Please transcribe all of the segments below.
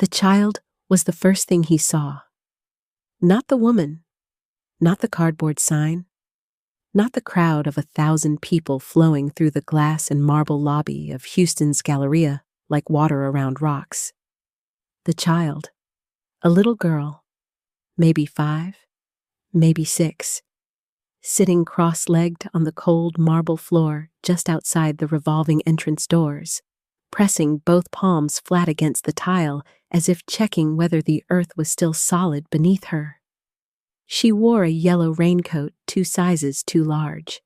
The child was the first thing he saw. Not the woman, not the cardboard sign, not the crowd of 1,000 people flowing through the glass and marble lobby of Houston's Galleria like water around rocks. The child, a little girl, maybe 5, maybe 6, sitting cross-legged on the cold marble floor just outside the revolving entrance doors, pressing both palms flat against the tile as if checking whether the earth was still solid beneath her. She wore a yellow raincoat 2 sizes too large.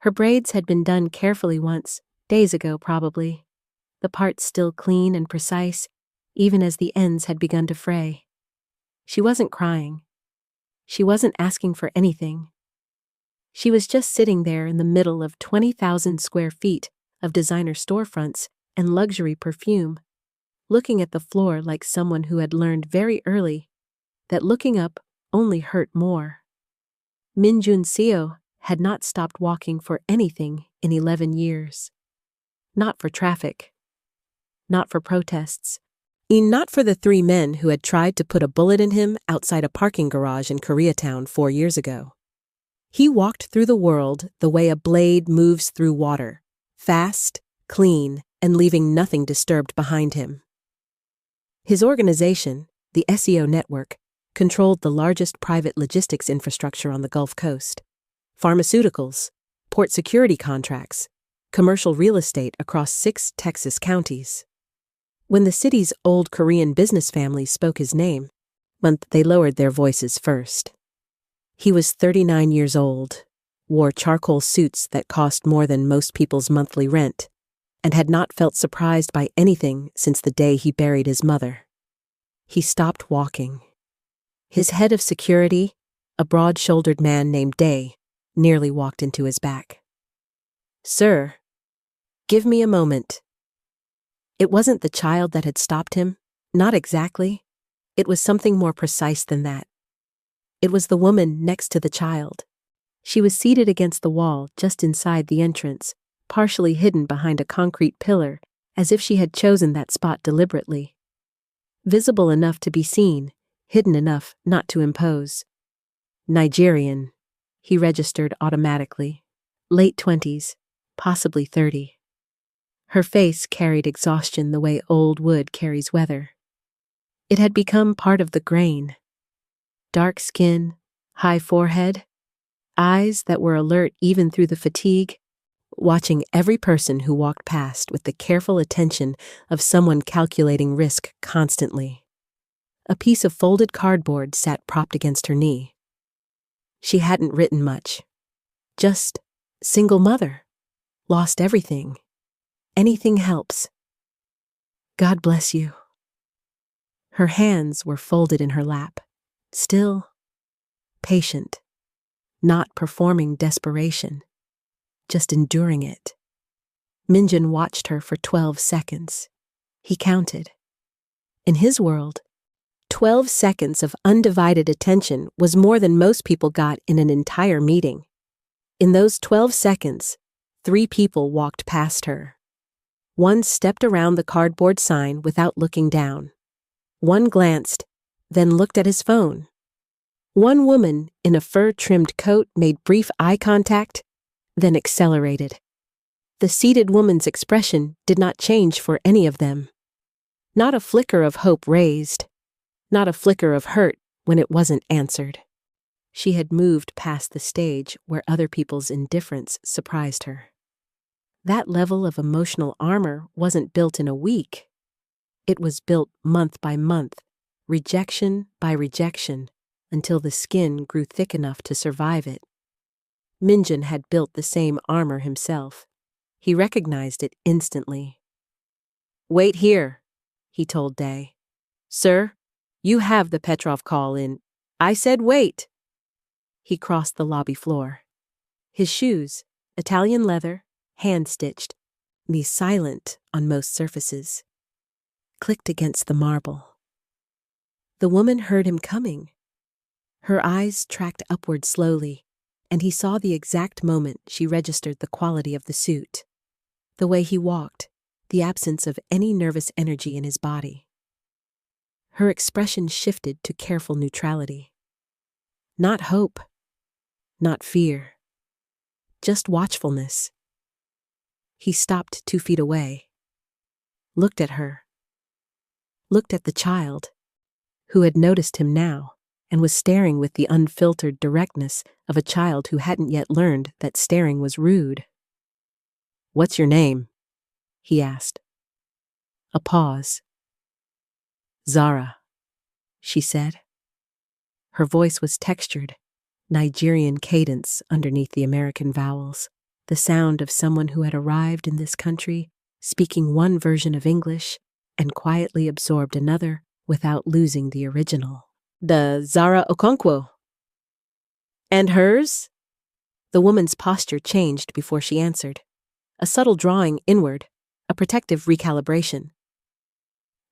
Her braids had been done carefully once, days ago probably, the parts still clean and precise, even as the ends had begun to fray. She wasn't crying. She wasn't asking for anything. She was just sitting there in the middle of 20,000 square feet of designer storefronts and luxury perfume, looking at the floor like someone who had learned very early that looking up only hurt more. Minjun Seo had not stopped walking for anything in 11 years. Not for traffic. Not for protests. And not for the 3 men who had tried to put a bullet in him outside a parking garage in Koreatown 4 years ago. He walked through the world the way a blade moves through water, fast, clean, and leaving nothing disturbed behind him. His organization, the SEO network, controlled the largest private logistics infrastructure on the Gulf Coast, pharmaceuticals, port security contracts, commercial real estate across 6 Texas counties. When the city's old Korean business families spoke his name, they lowered their voices first. He was 39 years old, wore charcoal suits that cost more than most people's monthly rent, and had not felt surprised by anything since the day he buried his mother. He stopped walking. His head of security, a broad-shouldered man named Day, nearly walked into his back. "Sir, give me a moment." It wasn't the child that had stopped him, not exactly. It was something more precise than that. It was the woman next to the child. She was seated against the wall just inside the entrance, partially hidden behind a concrete pillar, as if she had chosen that spot deliberately. Visible enough to be seen, hidden enough not to impose. Nigerian, he registered automatically. Late 20s, possibly 30. Her face carried exhaustion the way old wood carries weather. It had become part of the grain. Dark skin, high forehead, eyes that were alert even through the fatigue, watching every person who walked past with the careful attention of someone calculating risk constantly. A piece of folded cardboard sat propped against her knee. She hadn't written much. Just, single mother, lost everything. Anything helps. God bless you. Her hands were folded in her lap, still, patient, not performing desperation, just enduring it. Minjun watched her for 12 seconds. He counted. In his world, 12 seconds of undivided attention was more than most people got in an entire meeting. In those 12 seconds, 3 people walked past her. One stepped around the cardboard sign without looking down. One glanced, then looked at his phone. One woman in a fur-trimmed coat made brief eye contact, then accelerated. The seated woman's expression did not change for any of them. Not a flicker of hope raised. Not a flicker of hurt when it wasn't answered. She had moved past the stage where other people's indifference surprised her. That level of emotional armor wasn't built in a week. It was built month by month, rejection by rejection, until the skin grew thick enough to survive it. Minjun had built the same armor himself. He recognized it instantly. "Wait here," he told Day. "Sir, you have the Petrov call in." "I said wait." He crossed the lobby floor. His shoes, Italian leather, hand-stitched, silent on most surfaces, clicked against the marble. The woman heard him coming. Her eyes tracked upward slowly, and he saw the exact moment she registered the quality of the suit, the way he walked, the absence of any nervous energy in his body. Her expression shifted to careful neutrality. Not hope, not fear, just watchfulness. He stopped 2 feet away, looked at her, looked at the child, who had noticed him now and was staring with the unfiltered directness of a child who hadn't yet learned that staring was rude. "What's your name?" he asked. A pause. "Zara," she said. Her voice was textured, Nigerian cadence underneath the American vowels, the sound of someone who had arrived in this country, speaking one version of English and quietly absorbed another without losing the original. "The Zara Okonkwo." "And hers?" The woman's posture changed before she answered. A subtle drawing inward, a protective recalibration.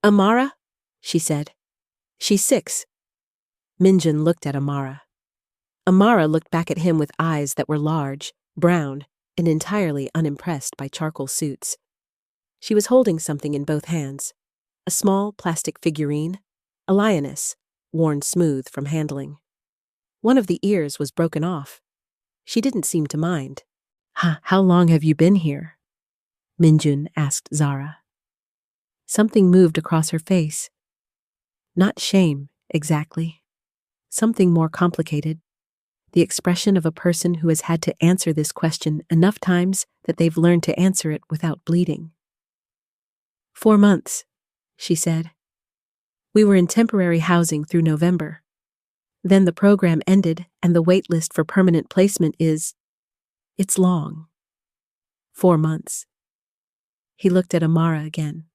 "Amara," she said. "She's 6. Minjun looked at Amara. Amara looked back at him with eyes that were large, brown, and entirely unimpressed by charcoal suits. She was holding something in both hands, a small plastic figurine, a lioness, worn smooth from handling. One of the ears was broken off. She didn't seem to mind. How long have you been here?" Minjun asked Zara. Something moved across her face. Not shame, exactly. Something more complicated. The expression of a person who has had to answer this question enough times that they've learned to answer it without bleeding. 4 months, she said. "We were in temporary housing through November. Then the program ended and the wait list for permanent placement it's long. 4 months. He looked at Amara again.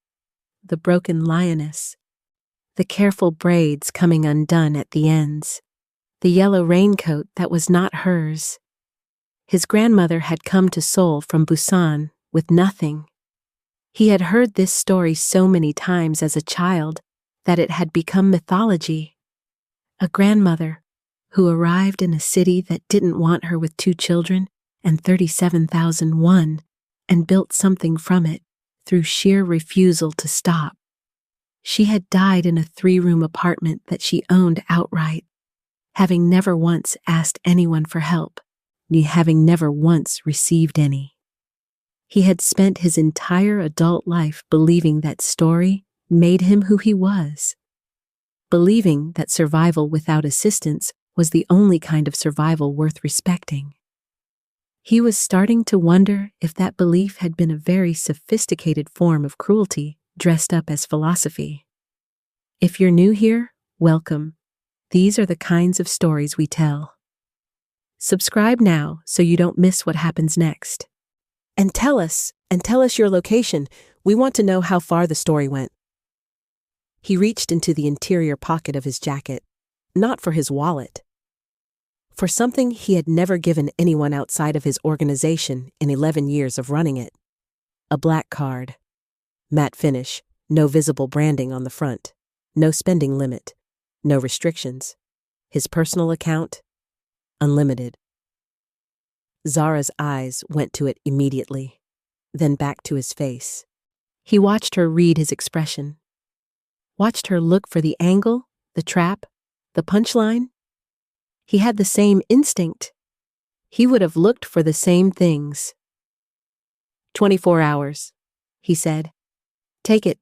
The broken lioness. The careful braids coming undone at the ends. The yellow raincoat that was not hers. His grandmother had come to Seoul from Busan with nothing. He had heard this story so many times as a child that it had become mythology. A grandmother who arrived in a city that didn't want her with 2 children and 37,001 and built something from it through sheer refusal to stop. She had died in a 3-room apartment that she owned outright, having never once asked anyone for help, having never once received any. He had spent his entire adult life believing that story made him who he was, believing that survival without assistance was the only kind of survival worth respecting. He was starting to wonder if that belief had been a very sophisticated form of cruelty dressed up as philosophy. If you're new here, welcome. These are the kinds of stories we tell. Subscribe now so you don't miss what happens next. And tell us your location. We want to know how far the story went. He reached into the interior pocket of his jacket, not for his wallet. For something he had never given anyone outside of his organization in 11 years of running it. A black card. Matte finish, no visible branding on the front, no spending limit, no restrictions. His personal account, unlimited. Zara's eyes went to it immediately, then back to his face. He watched her read his expression. Watched her look for the angle, the trap, the punchline. He had the same instinct. He would have looked for the same things. 24 hours, he said. Take it.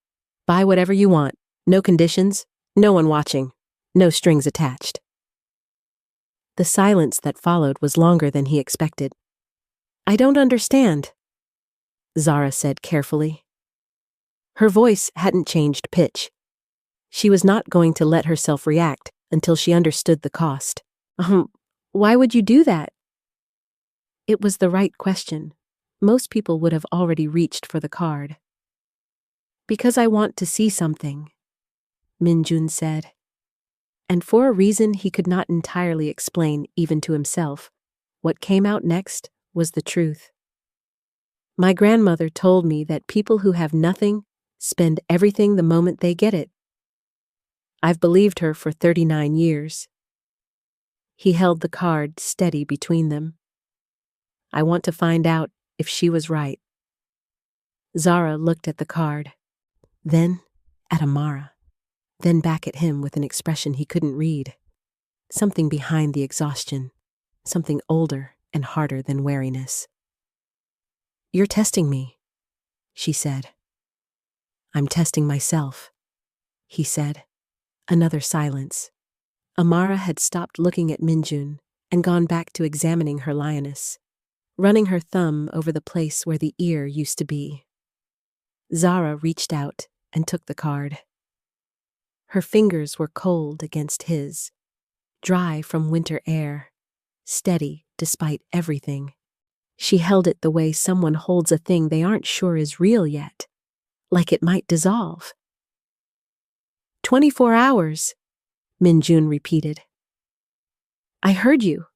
Buy whatever you want. No conditions, no one watching, no strings attached. The silence that followed was longer than he expected. I don't understand, Zara said carefully. Her voice hadn't changed pitch. She was not going to let herself react until she understood the cost. Why would you do that? It was the right question. Most people would have already reached for the card. Because I want to see something, Minjun said. And for a reason he could not entirely explain even to himself, what came out next was the truth. My grandmother told me that people who have nothing spend everything the moment they get it. I've believed her for 39 years. He held the card steady between them. I want to find out if she was right. Zara looked at the card, then at Amara. then back at him with an expression he couldn't read. Something behind the exhaustion, something older and harder than wariness. "You're testing me," she said. "I'm testing myself," he said. Another silence. Amara had stopped looking at Minjun and gone back to examining her lioness, running her thumb over the place where the ear used to be. Zara reached out and took the card. Her fingers were cold against his, dry from winter air, steady despite everything. She held it the way someone holds a thing they aren't sure is real yet, like it might dissolve. 24 hours, Minjun repeated. "I heard you,"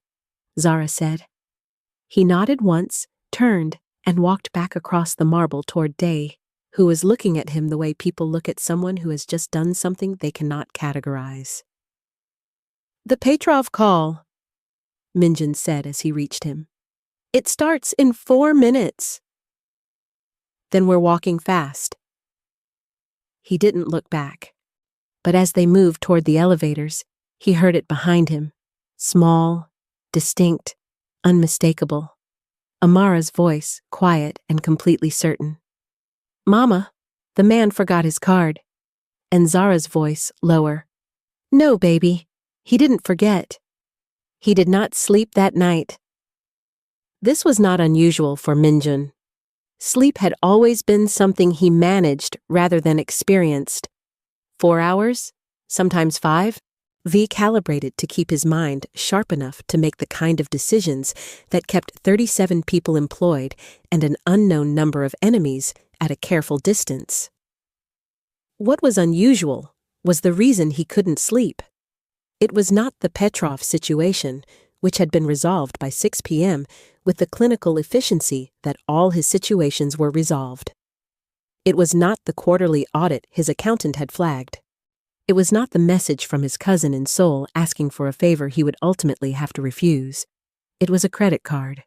Zara said. He nodded once, turned, and walked back across the marble toward Day, who was looking at him the way people look at someone who has just done something they cannot categorize. "The Petrov call," Minjun said as he reached him. "It starts in 4 minutes. "Then we're walking fast." He didn't look back, but as they moved toward the elevators, he heard it behind him, small, distinct, unmistakable. Amara's voice, quiet and completely certain. "Mama, the man forgot his card." And Zara's voice, lower. "No, baby, he didn't forget. He did not sleep that night." This was not unusual for Minjun. Sleep had always been something he managed rather than experienced. 4 hours, sometimes 5, V calibrated to keep his mind sharp enough to make the kind of decisions that kept 37 people employed and an unknown number of enemies at a careful distance. What was unusual was the reason he couldn't sleep. It was not the Petrov situation, which had been resolved by 6 p.m. with the clinical efficiency that all his situations were resolved. It was not the quarterly audit his accountant had flagged. It was not the message from his cousin in Seoul asking for a favor he would ultimately have to refuse. It was a credit card.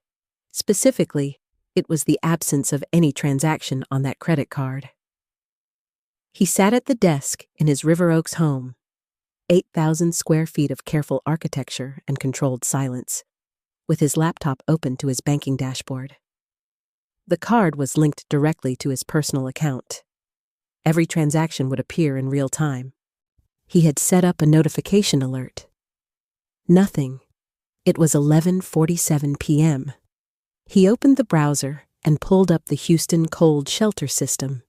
Specifically, it was the absence of any transaction on that credit card. He sat at the desk in his River Oaks home, 8,000 square feet of careful architecture and controlled silence, with his laptop open to his banking dashboard. The card was linked directly to his personal account. Every transaction would appear in real time. He had set up a notification alert. Nothing. It was 11:47 p.m. He opened the browser and pulled up the Houston cold shelter system.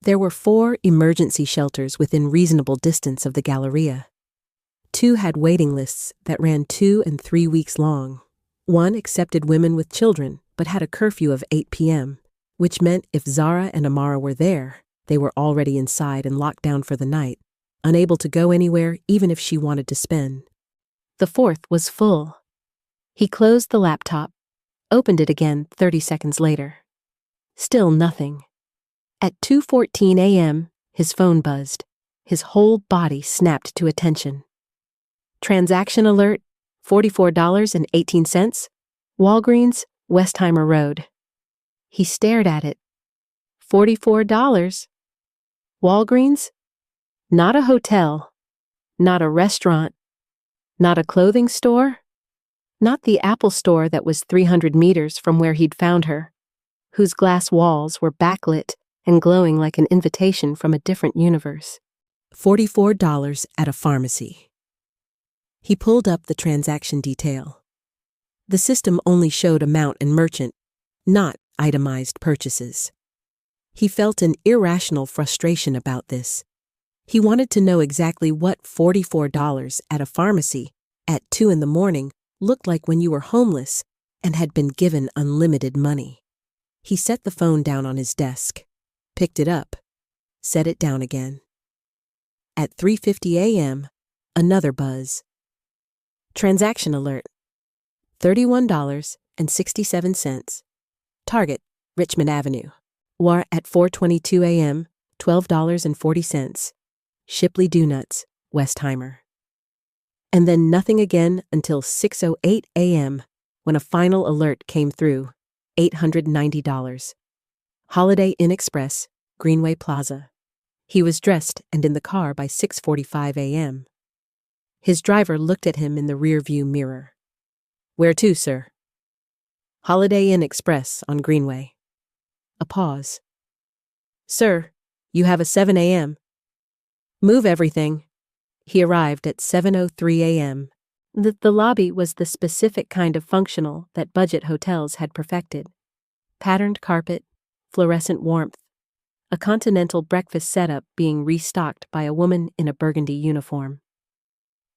There were 4 emergency shelters within reasonable distance of the Galleria. 2 had waiting lists that ran 2 and 3 weeks long. 1 accepted women with children, but had a curfew of 8 p.m., which meant if Zara and Amara were there, they were already inside and locked down for the night, unable to go anywhere even if she wanted to spend. The 4th was full. He closed the laptop, opened it again 30 seconds later. Still nothing. At 2:14 a.m., his phone buzzed. His whole body snapped to attention. Transaction alert, $44.18, Walgreens, Westheimer Road. He stared at it. $44? Walgreens? Not a hotel. Not a restaurant. Not a clothing store. Not the Apple store that was 300 meters from where he'd found her, whose glass walls were backlit and glowing like an invitation from a different universe. $44 at a pharmacy. He pulled up the transaction detail. The system only showed amount and merchant, not itemized purchases. He felt an irrational frustration about this. He wanted to know exactly what $44 at a pharmacy at 2 in the morning looked like when you were homeless and had been given unlimited money. He set the phone down on his desk, picked it up, set it down again. At 3:50 a.m., another buzz. Transaction alert. $31.67. Target, Richmond Avenue. War at 4:22 a.m., $12.40. Shipley Donuts, Westheimer. And then nothing again until 6:08 a.m. when a final alert came through, $890. Holiday Inn Express, Greenway Plaza. He was dressed and in the car by 6:45 a.m. His driver looked at him in the rearview mirror. "Where to, sir?" "Holiday Inn Express on Greenway." A pause. "Sir, you have a 7 a.m. Move everything." He arrived at 7:03 a.m. The lobby was the specific kind of functional that budget hotels had perfected. Patterned carpet, fluorescent warmth, a continental breakfast setup being restocked by a woman in a burgundy uniform.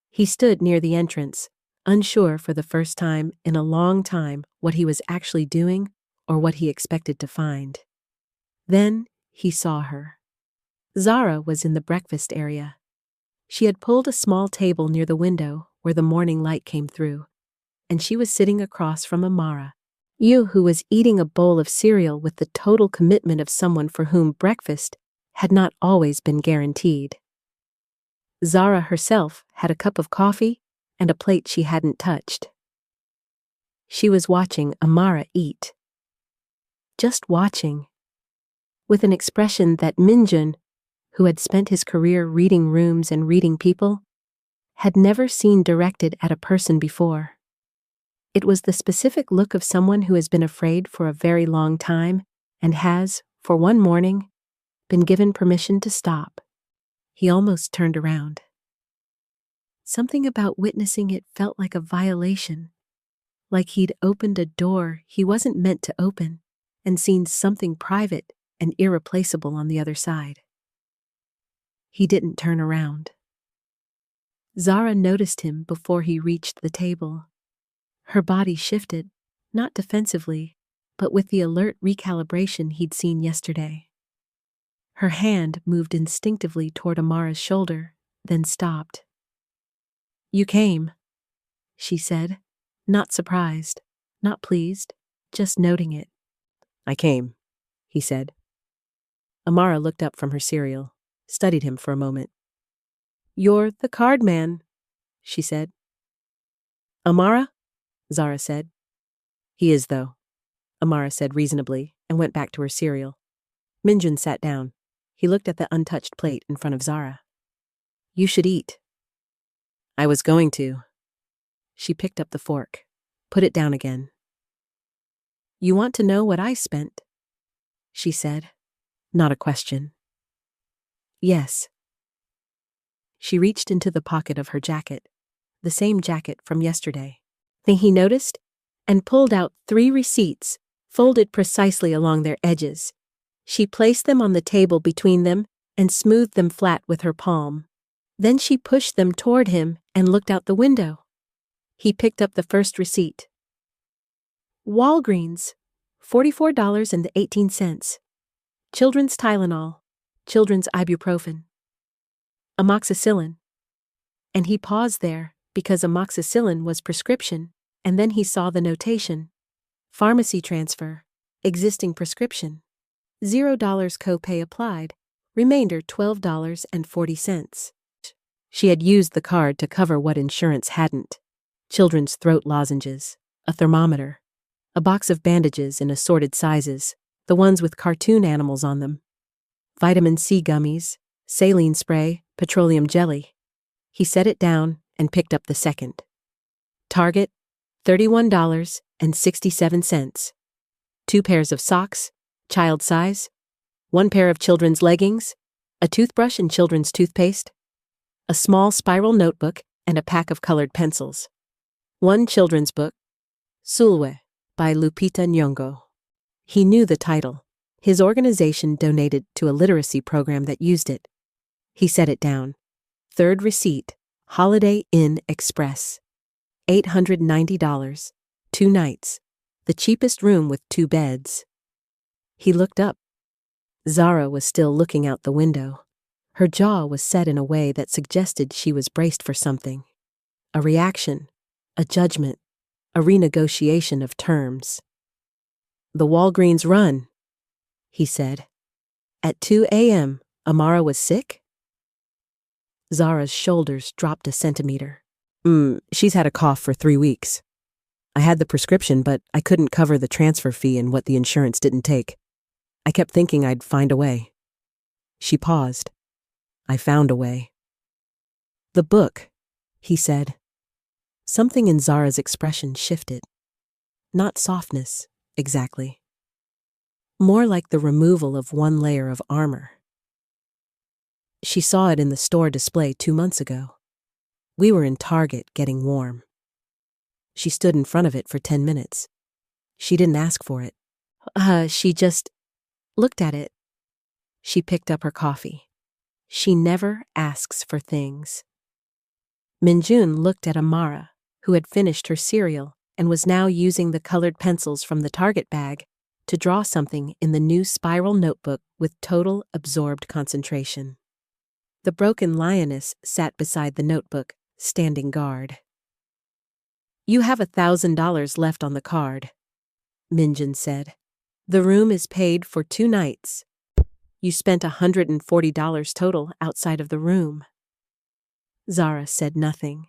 He stood near the entrance, unsure for the first time in a long time what he was actually doing or what he expected to find. Then he saw her. Zara was in the breakfast area. She had pulled a small table near the window where the morning light came through, and she was sitting across from Amara, who was eating a bowl of cereal with the total commitment of someone for whom breakfast had not always been guaranteed. Zara herself had a cup of coffee and a plate she hadn't touched. She was watching Amara eat. Just watching. With an expression that Minjun, who had spent his career reading rooms and reading people, had never seen directed at a person before. It was the specific look of someone who has been afraid for a very long time and has, for one morning, been given permission to stop. He almost turned around. Something about witnessing it felt like a violation, like he'd opened a door he wasn't meant to open and seen something private and irreplaceable on the other side. He didn't turn around. Zara noticed him before he reached the table. Her body shifted, not defensively, but with the alert recalibration he'd seen yesterday. Her hand moved instinctively toward Amara's shoulder, then stopped. "You came," she said, not surprised, not pleased, just noting it. "I came," he said. Amara looked up from her cereal, studied him for a moment. "You're the card man," she said. "Amara?" Zara said. "He is, though," Amara said reasonably, and went back to her cereal. Minjun sat down. He looked at the untouched plate in front of Zara. "You should eat." "I was going to." She picked up the fork, put it down again. "You want to know what I spent?" she said, not a question. "Yes." She reached into the pocket of her jacket, the same jacket from yesterday. Then he noticed and pulled out 3 receipts, folded precisely along their edges. She placed them on the table between them and smoothed them flat with her palm. Then she pushed them toward him and looked out the window. He picked up the first receipt. Walgreens, $44.18. Children's Tylenol, children's ibuprofen, amoxicillin. And he paused there because amoxicillin was prescription, and then he saw the notation. Pharmacy transfer, existing prescription. $0 copay applied, remainder $12.40. She had used the card to cover what insurance hadn't. Children's throat lozenges, a thermometer, a box of bandages in assorted sizes, the ones with cartoon animals on them, vitamin C gummies, saline spray, petroleum jelly. He set it down and picked up the second. Target, $31.67. 2 pairs of socks, child size, 1 pair of children's leggings, a toothbrush and children's toothpaste, a small spiral notebook and a pack of colored pencils. 1 children's book, Sulwe, by Lupita Nyong'o. He knew the title. His organization donated to a literacy program that used it. He set it down. Third receipt, Holiday Inn Express. $890, 2 nights, the cheapest room with 2 beds. He looked up. Zara was still looking out the window. Her jaw was set in a way that suggested she was braced for something. A reaction, a judgment, a renegotiation of terms. "The Walgreens run," he said. "At 2 a.m., Amara was sick?" Zara's shoulders dropped a centimeter. She's had a cough for 3 weeks. I had the prescription, but I couldn't cover the transfer fee and what the insurance didn't take. I kept thinking I'd find a way." She paused. I found a way. The book, he said. Something in Zara's expression shifted. Not softness, exactly. More like the removal of one layer of armor. She saw it in the store display 2 months ago. We were in Target getting warm. She stood in front of it for 10 minutes. She didn't ask for it. She just looked at it. She picked up her coffee. She never asks for things. Minjun looked at Amara, who had finished her cereal and was now using the colored pencils from the Target bag to draw something in the new spiral notebook with total absorbed concentration. The broken lioness sat beside the notebook, standing guard. You have $1,000 left on the card, Minjun said. The room is paid for 2 nights. You spent $140 total outside of the room. Zara said nothing.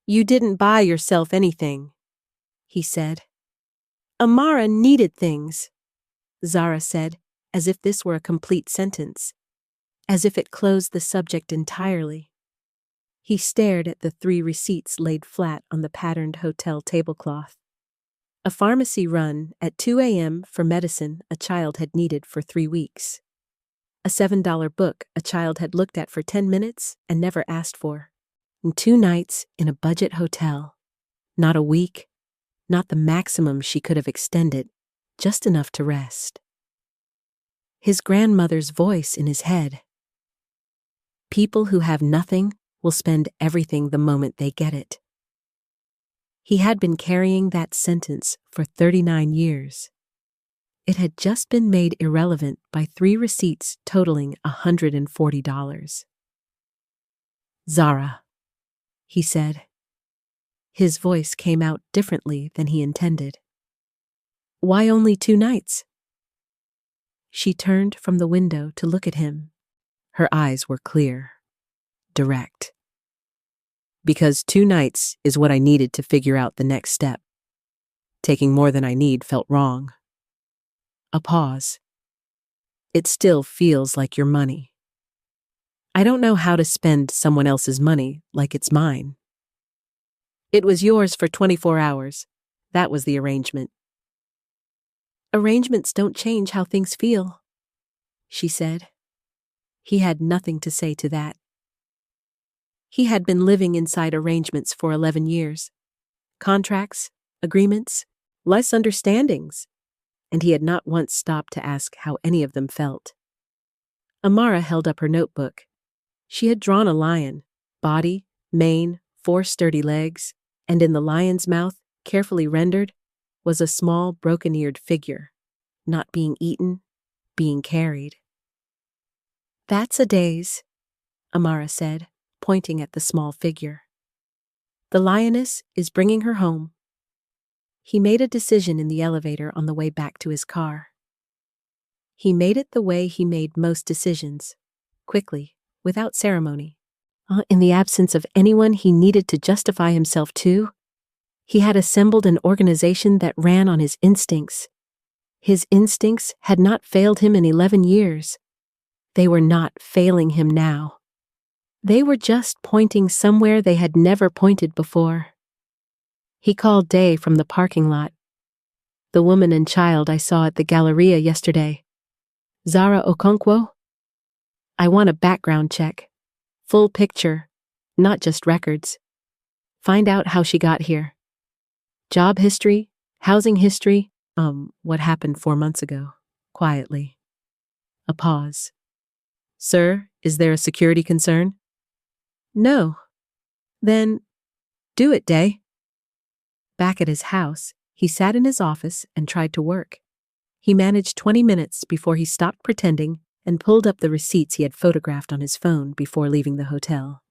You didn't buy yourself anything, he said. Amara needed things, Zara said, as if this were a complete sentence, as if it closed the subject entirely. He stared at the 3 receipts laid flat on the patterned hotel tablecloth. A pharmacy run at 2 a.m. for medicine a child had needed for 3 weeks. A $7 book a child had looked at for 10 minutes and never asked for. And 2 nights in a budget hotel. Not a week, not the maximum she could have extended, just enough to rest. His grandmother's voice in his head. People who have nothing will spend everything the moment they get it. He had been carrying that sentence for 39 years. It had just been made irrelevant by 3 receipts totaling $140. Zara, he said. His voice came out differently than he intended. Why only 2 nights? She turned from the window to look at him. Her eyes were clear, direct. Because 2 nights is what I needed to figure out the next step. Taking more than I need felt wrong. A pause. It still feels like your money. I don't know how to spend someone else's money like it's mine. It was yours for 24 hours. That was the arrangement. Arrangements don't change how things feel, she said. He had nothing to say to that. He had been living inside arrangements for 11 years. Contracts, agreements, less understandings, and he had not once stopped to ask how any of them felt. Amara held up her notebook. She had drawn a lion, body, mane, 4 sturdy legs, and in the lion's mouth, carefully rendered, was a small broken-eared figure, not being eaten, being carried. That's a daze, Amara said, pointing at the small figure. The lioness is bringing her home. He made a decision in the elevator on the way back to his car. He made it the way he made most decisions, quickly, without ceremony. In the absence of anyone he needed to justify himself to, he had assembled an organization that ran on his instincts. His instincts had not failed him in 11 years. They were not failing him now. They were just pointing somewhere they had never pointed before. He called Day from the parking lot. The woman and child I saw at the Galleria yesterday. Zara Okonkwo? I want a background check. Full picture, not just records. Find out how she got here. Job history, housing history, what happened 4 months ago, quietly. A pause. Sir, is there a security concern? No. Then, do it, Day. Back at his house, he sat in his office and tried to work. He managed 20 minutes before he stopped pretending and pulled up the receipts he had photographed on his phone before leaving the hotel.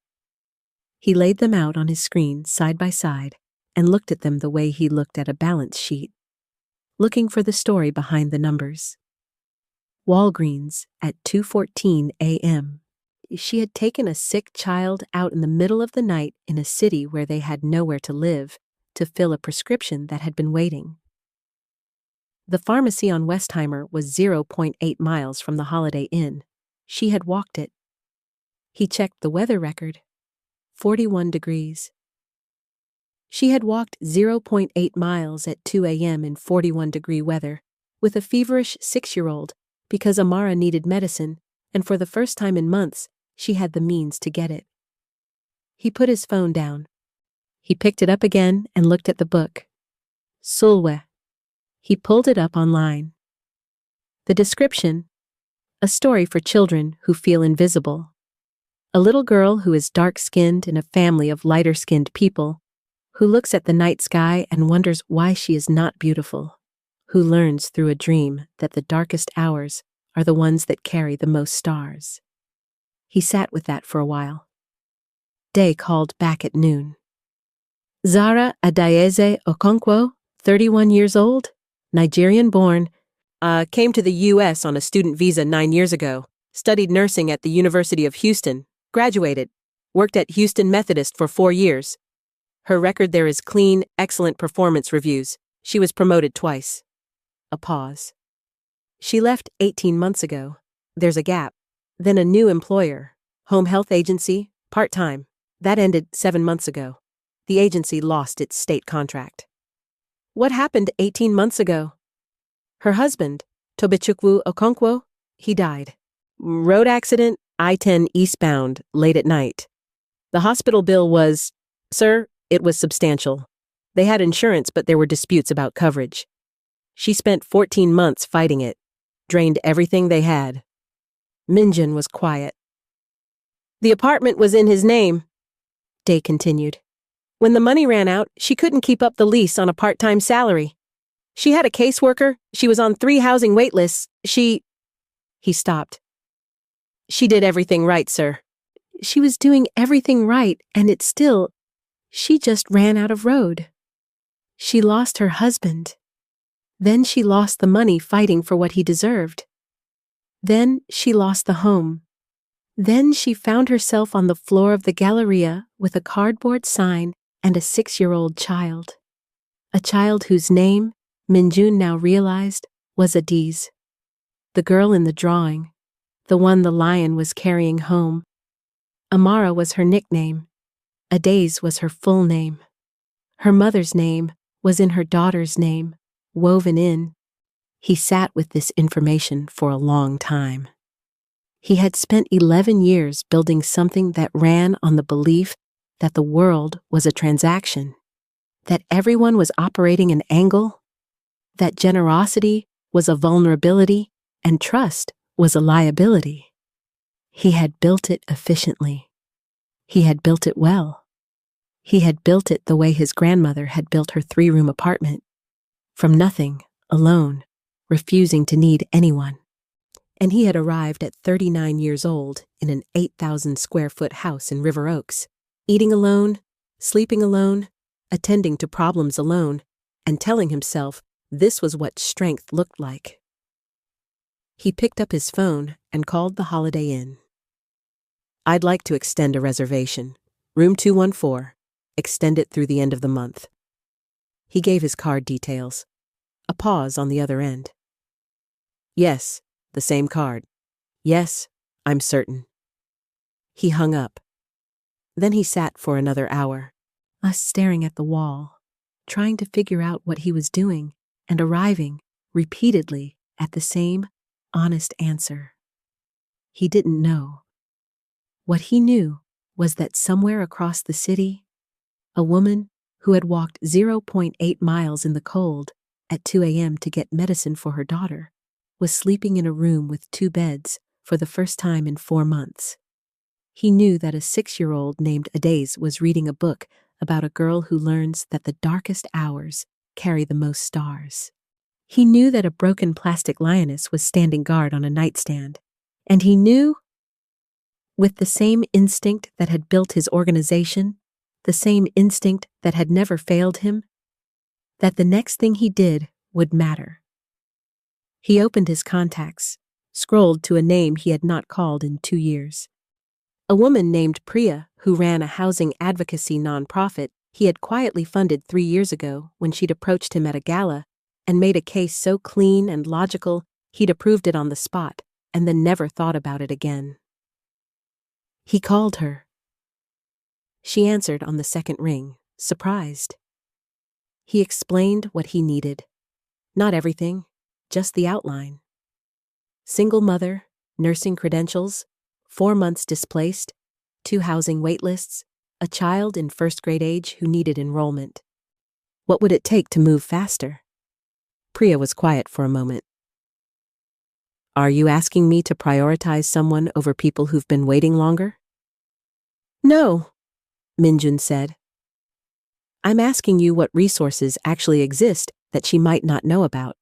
He laid them out on his screen side by side and looked at them the way he looked at a balance sheet, looking for the story behind the numbers. Walgreens at 2:14 a.m. She had taken a sick child out in the middle of the night in a city where they had nowhere to live to fill a prescription that had been waiting. The pharmacy on Westheimer was 0.8 miles from the Holiday Inn. She had walked it. He checked the weather record. 41 degrees. She had walked 0.8 miles at 2 a.m. in 41-degree weather with a feverish 6-year-old because Amara needed medicine, and for the first time in months, she had the means to get it. He put his phone down. He picked it up again and looked at the book. Sulwe. He pulled it up online. The description: a story for children who feel invisible. A little girl who is dark-skinned in a family of lighter-skinned people, who looks at the night sky and wonders why she is not beautiful, who learns through a dream that the darkest hours are the ones that carry the most stars. He sat with that for a while. Day called back at noon. Zara Adaeze Okonkwo, 31 years old, Nigerian born, came to the U.S. on a student visa 9 years ago, studied nursing at the University of Houston, graduated, worked at Houston Methodist for 4 years. Her record there is clean, excellent performance reviews. She was promoted twice. A pause. She left 18 months ago. There's a gap. Then a new employer, home health agency, part-time. That ended 7 months ago. The agency lost its state contract. What happened 18 months ago? Her husband, Tobechukwu Okonkwo, he died. Road accident, I-10 eastbound, late at night. The hospital bill was, sir, it was substantial. They had insurance, but there were disputes about coverage. She spent 14 months fighting it, drained everything they had. Minjin was quiet. The apartment was in his name, Day continued. When the money ran out, she couldn't keep up the lease on a part-time salary. She had a caseworker, she was on 3 housing wait lists, He stopped. She did everything right, sir. She was doing everything right, and it still, she just ran out of road. She lost her husband. Then she lost the money fighting for what he deserved. Then she lost the home. Then she found herself on the floor of the Galleria with a cardboard sign and a 6-year-old child. A child whose name, Minjun now realized, was Adiz. The girl in the drawing, the one the lion was carrying home. Amara was her nickname. Adiz was her full name. Her mother's name was in her daughter's name, woven in. He sat with this information for a long time. He had spent 11 years building something that ran on the belief that the world was a transaction, that everyone was operating an angle, that generosity was a vulnerability and trust was a liability. He had built it efficiently. He had built it well. He had built it the way his grandmother had built her 3-room apartment, from nothing, alone, refusing to need anyone. And he had arrived at 39 years old in an 8,000-square-foot house in River Oaks, eating alone, sleeping alone, attending to problems alone, and telling himself this was what strength looked like. He picked up his phone and called the Holiday Inn. I'd like to extend a reservation. Room 214. Extend it through the end of the month. He gave his card details. A pause on the other end. Yes, the same card. Yes, I'm certain. He hung up. Then he sat for another hour, staring at the wall, trying to figure out what he was doing and arriving, repeatedly, at the same honest answer. He didn't know. What he knew was that somewhere across the city, a woman who had walked 0.8 miles in the cold at 2 a.m. to get medicine for her daughter was sleeping in a room with 2 beds for the first time in 4 months. He knew that a 6-year-old named Adiz was reading a book about a girl who learns that the darkest hours carry the most stars. He knew that a broken plastic lioness was standing guard on a nightstand, and he knew, with the same instinct that had built his organization, the same instinct that had never failed him, that the next thing he did would matter. He opened his contacts, scrolled to a name he had not called in 2 years. A woman named Priya, who ran a housing advocacy nonprofit he had quietly funded 3 years ago when she'd approached him at a gala and made a case so clean and logical he'd approved it on the spot and then never thought about it again. He called her. She answered on the second ring, surprised. He explained what he needed. Not everything, just the outline. Single mother, nursing credentials, 4 months displaced, 2 housing waitlists, a child in first grade age who needed enrollment. What would it take to move faster? Priya was quiet for a moment. Are you asking me to prioritize someone over people who've been waiting longer? No, Minjun said. I'm asking you what resources actually exist that she might not know about.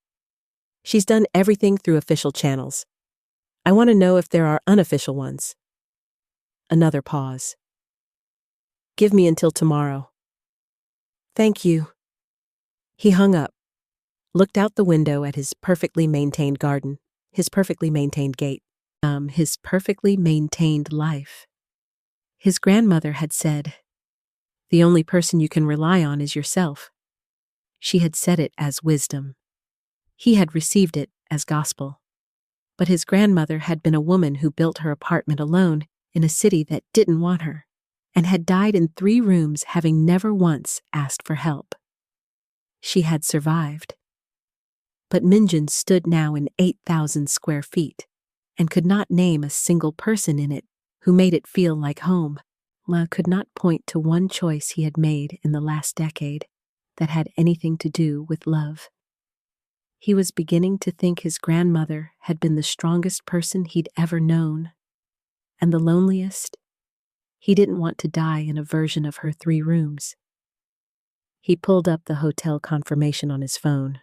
She's done everything through official channels. I want to know if there are unofficial ones. Another pause. Give me until tomorrow. Thank you. He hung up, looked out the window at his perfectly maintained garden, his perfectly maintained gate, his perfectly maintained life. His grandmother had said, "The only person you can rely on is yourself." She had said it as wisdom. He had received it as gospel. But his grandmother had been a woman who built her apartment alone in a city that didn't want her, and had died in 3 rooms having never once asked for help. She had survived. But Minjun stood now in 8,000 square feet, and could not name a single person in it who made it feel like home. Could not point to one choice he had made in the last decade that had anything to do with love. He was beginning to think his grandmother had been the strongest person he'd ever known, and the loneliest. He didn't want to die in a version of her 3 rooms. He pulled up the hotel confirmation on his phone.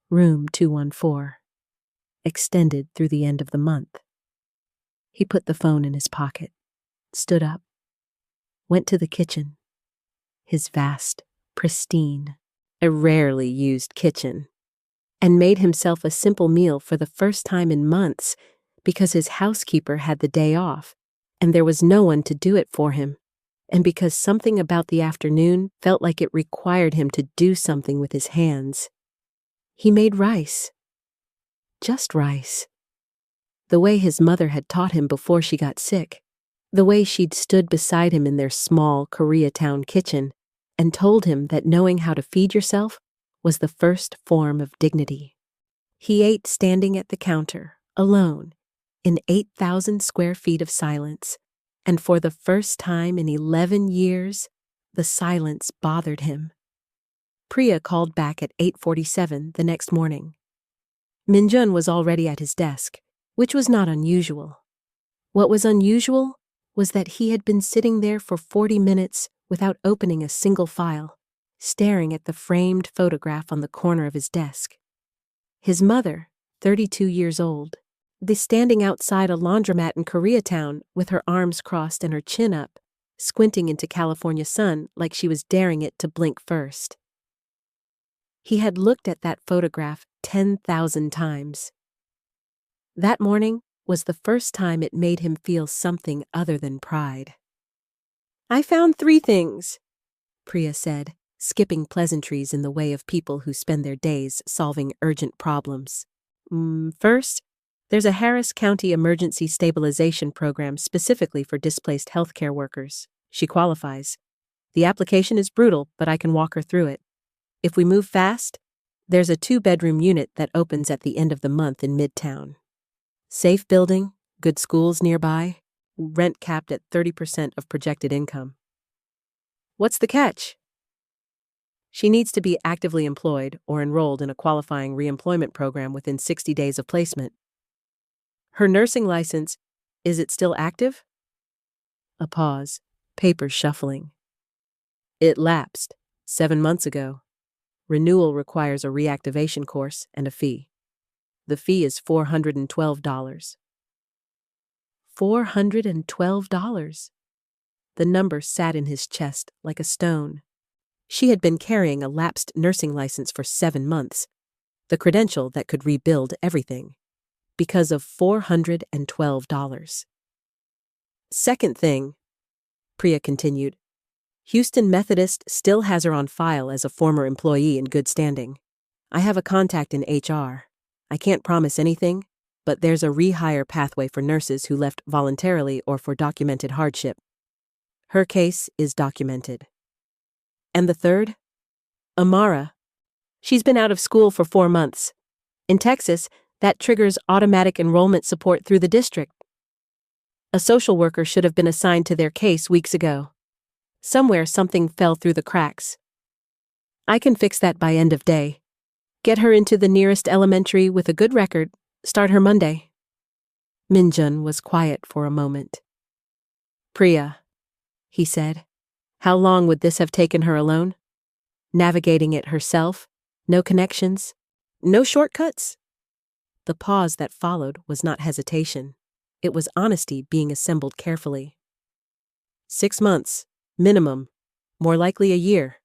Room 214. Extended through the end of the month. He put the phone in his pocket, stood up, went to the kitchen. His vast, pristine, a rarely used kitchen, and made himself a simple meal for the first time in months because his housekeeper had the day off and there was no one to do it for him, and because something about the afternoon felt like it required him to do something with his hands. He made rice. Just rice. The way his mother had taught him before she got sick, the way she'd stood beside him in their small Koreatown kitchen and told him that knowing how to feed yourself was the first form of dignity. He ate standing at the counter, alone, in 8,000 square feet of silence, and for the first time in 11 years, the silence bothered him. Priya called back at 8:47 the next morning. Minjun was already at his desk, which was not unusual. What was unusual was that he had been sitting there for 40 minutes without opening a single file, staring at the framed photograph on the corner of his desk. His mother, 32 years old, standing outside a laundromat in Koreatown with her arms crossed and her chin up, squinting into California sun like she was daring it to blink first. He had looked at that photograph 10,000 times. That morning was the first time it made him feel something other than pride. "I found 3 things," Priya said, skipping pleasantries in the way of people who spend their days solving urgent problems. First, there's a Harris County Emergency Stabilization Program specifically for displaced healthcare workers. She qualifies. The application is brutal, but I can walk her through it. If we move fast, there's a 2-bedroom unit that opens at the end of the month in Midtown. Safe building, good schools nearby, rent capped at 30% of projected income. What's the catch? She needs to be actively employed or enrolled in a qualifying reemployment program within 60 days of placement. Her nursing license, is it still active? A pause, papers shuffling. It lapsed 7 months ago. Renewal requires a reactivation course and a fee. The fee is $412. $412. The number sat in his chest like a stone. She had been carrying a lapsed nursing license for 7 months, the credential that could rebuild everything, because of $412. Second thing, Priya continued, Houston Methodist still has her on file as a former employee in good standing. I have a contact in HR. I can't promise anything, but there's a rehire pathway for nurses who left voluntarily or for documented hardship. Her case is documented. And the third? Amara. She's been out of school for 4 months. In Texas, that triggers automatic enrollment support through the district. A social worker should have been assigned to their case weeks ago. Somewhere something fell through the cracks. I can fix that by end of day. Get her into the nearest elementary with a good record. Start her Monday. Minjun was quiet for a moment. Priya, he said. How long would this have taken her alone? Navigating it herself? No connections? No shortcuts? The pause that followed was not hesitation. It was honesty being assembled carefully. 6 months, minimum, more likely a year.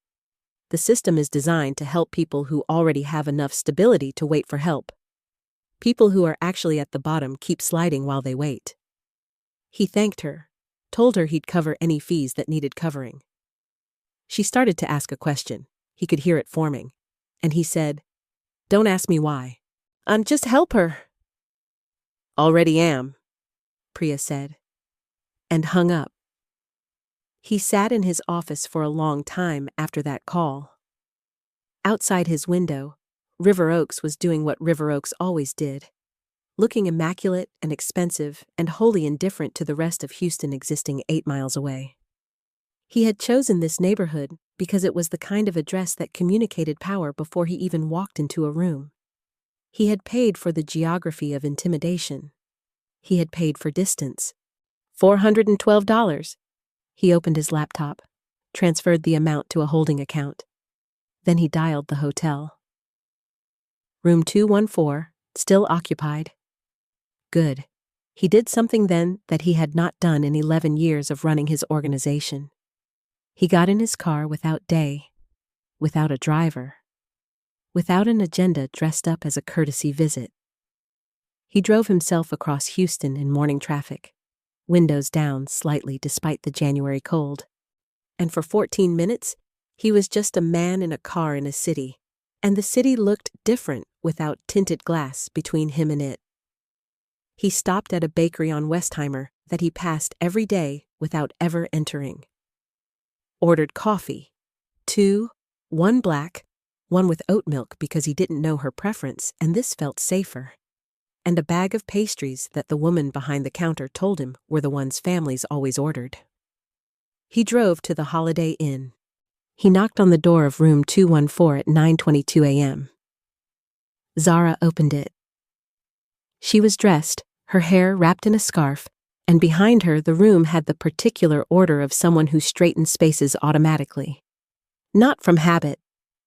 The system is designed to help people who already have enough stability to wait for help. People who are actually at the bottom keep sliding while they wait. He thanked her, told her he'd cover any fees that needed covering. She started to ask a question. He could hear it forming. And he said, Don't ask me why. Just help her. Already am, Priya said, and hung up. He sat in his office for a long time after that call. Outside his window, River Oaks was doing what River Oaks always did, looking immaculate and expensive and wholly indifferent to the rest of Houston existing 8 miles away. He had chosen this neighborhood because it was the kind of address that communicated power before he even walked into a room. He had paid for the geography of intimidation. He had paid for distance. $412. He opened his laptop, transferred the amount to a holding account. Then he dialed the hotel. Room 214, still occupied. Good. He did something then that he had not done in 11 years of running his organization. He got in his car without day, without a driver, without an agenda dressed up as a courtesy visit. He drove himself across Houston in morning traffic, windows down slightly despite the January cold. And for 14 minutes, he was just a man in a car in a city, and the city looked different without tinted glass between him and it. He stopped at a bakery on Westheimer that he passed every day without ever entering. Ordered coffee, 2, 1 black, 1 with oat milk because he didn't know her preference and this felt safer, and a bag of pastries that the woman behind the counter told him were the ones families always ordered. He drove to the Holiday Inn. He knocked on the door of room 214 at 9:22 a.m. Zara opened it. She was dressed, her hair wrapped in a scarf, and behind her the room had the particular order of someone who straightens spaces automatically. Not from habit,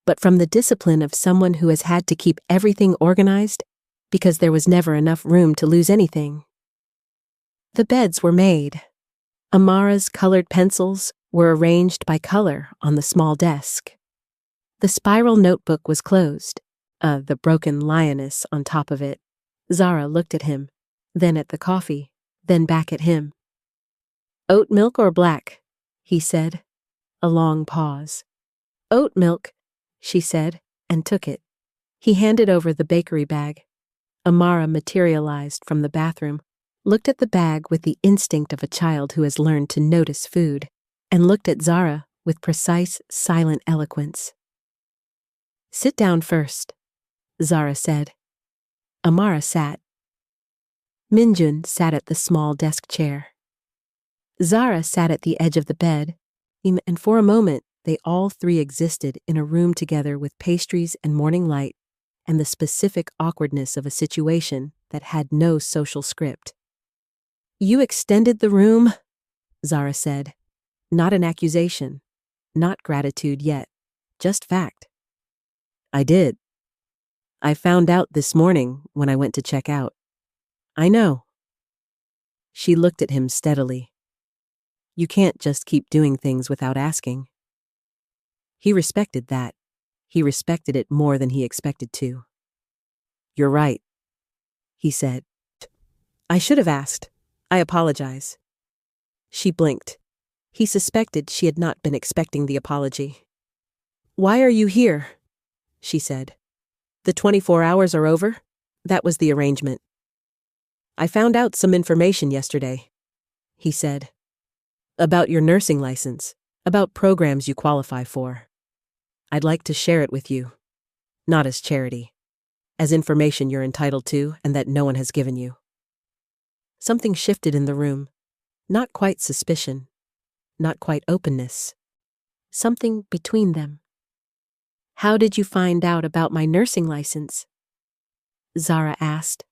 but from the discipline of someone who has had to keep everything organized because there was never enough room to lose anything. The beds were made. Amara's colored pencils were arranged by color on the small desk. The spiral notebook was closed, the broken lioness on top of it. Zara looked at him, then at the coffee, then back at him. Oat milk or black? He said. A long pause. Oat milk, she said, and took it. He handed over the bakery bag. Amara materialized from the bathroom, looked at the bag with the instinct of a child who has learned to notice food, and looked at Zara with precise, silent eloquence. Sit down first, Zara said. Amara sat. Minjun sat at the small desk chair. Zara sat at the edge of the bed, and for a moment they all three existed in a room together with pastries and morning light and the specific awkwardness of a situation that had no social script. You extended the room, Zara said. Not an accusation, not gratitude yet, just fact. I did. I found out this morning when I went to check out. I know. She looked at him steadily. You can't just keep doing things without asking. He respected that. He respected it more than he expected to. You're right, he said. I should have asked. I apologize. She blinked. He suspected she had not been expecting the apology. Why are you here? She said. The 24 hours are over? That was the arrangement. I found out some information yesterday, he said. About your nursing license, about programs you qualify for. I'd like to share it with you. Not as charity. As information you're entitled to and that no one has given you. Something shifted in the room. Not quite suspicion. Not quite openness. Something between them. How did you find out about my nursing license? Zara asked.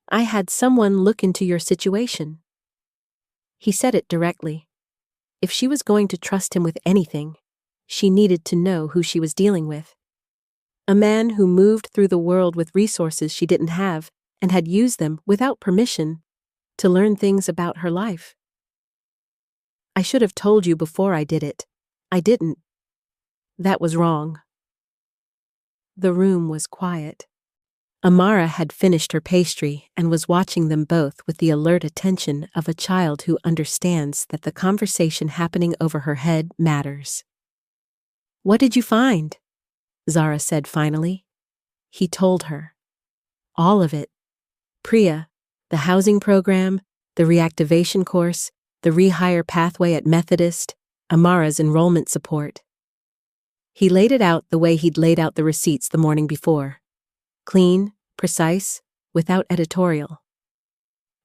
I had someone look into your situation. He said it directly. If she was going to trust him with anything, she needed to know who she was dealing with. A man who moved through the world with resources she didn't have and had used them without permission to learn things about her life. I should have told you before I did it. I didn't. That was wrong. The room was quiet. Amara had finished her pastry and was watching them both with the alert attention of a child who understands that the conversation happening over her head matters. What did you find? Zara said finally. He told her. All of it. Priya, the housing program, the reactivation course, the rehire pathway at Methodist, Amara's enrollment support. He laid it out the way he'd laid out the receipts the morning before. Clean, precise, without editorial.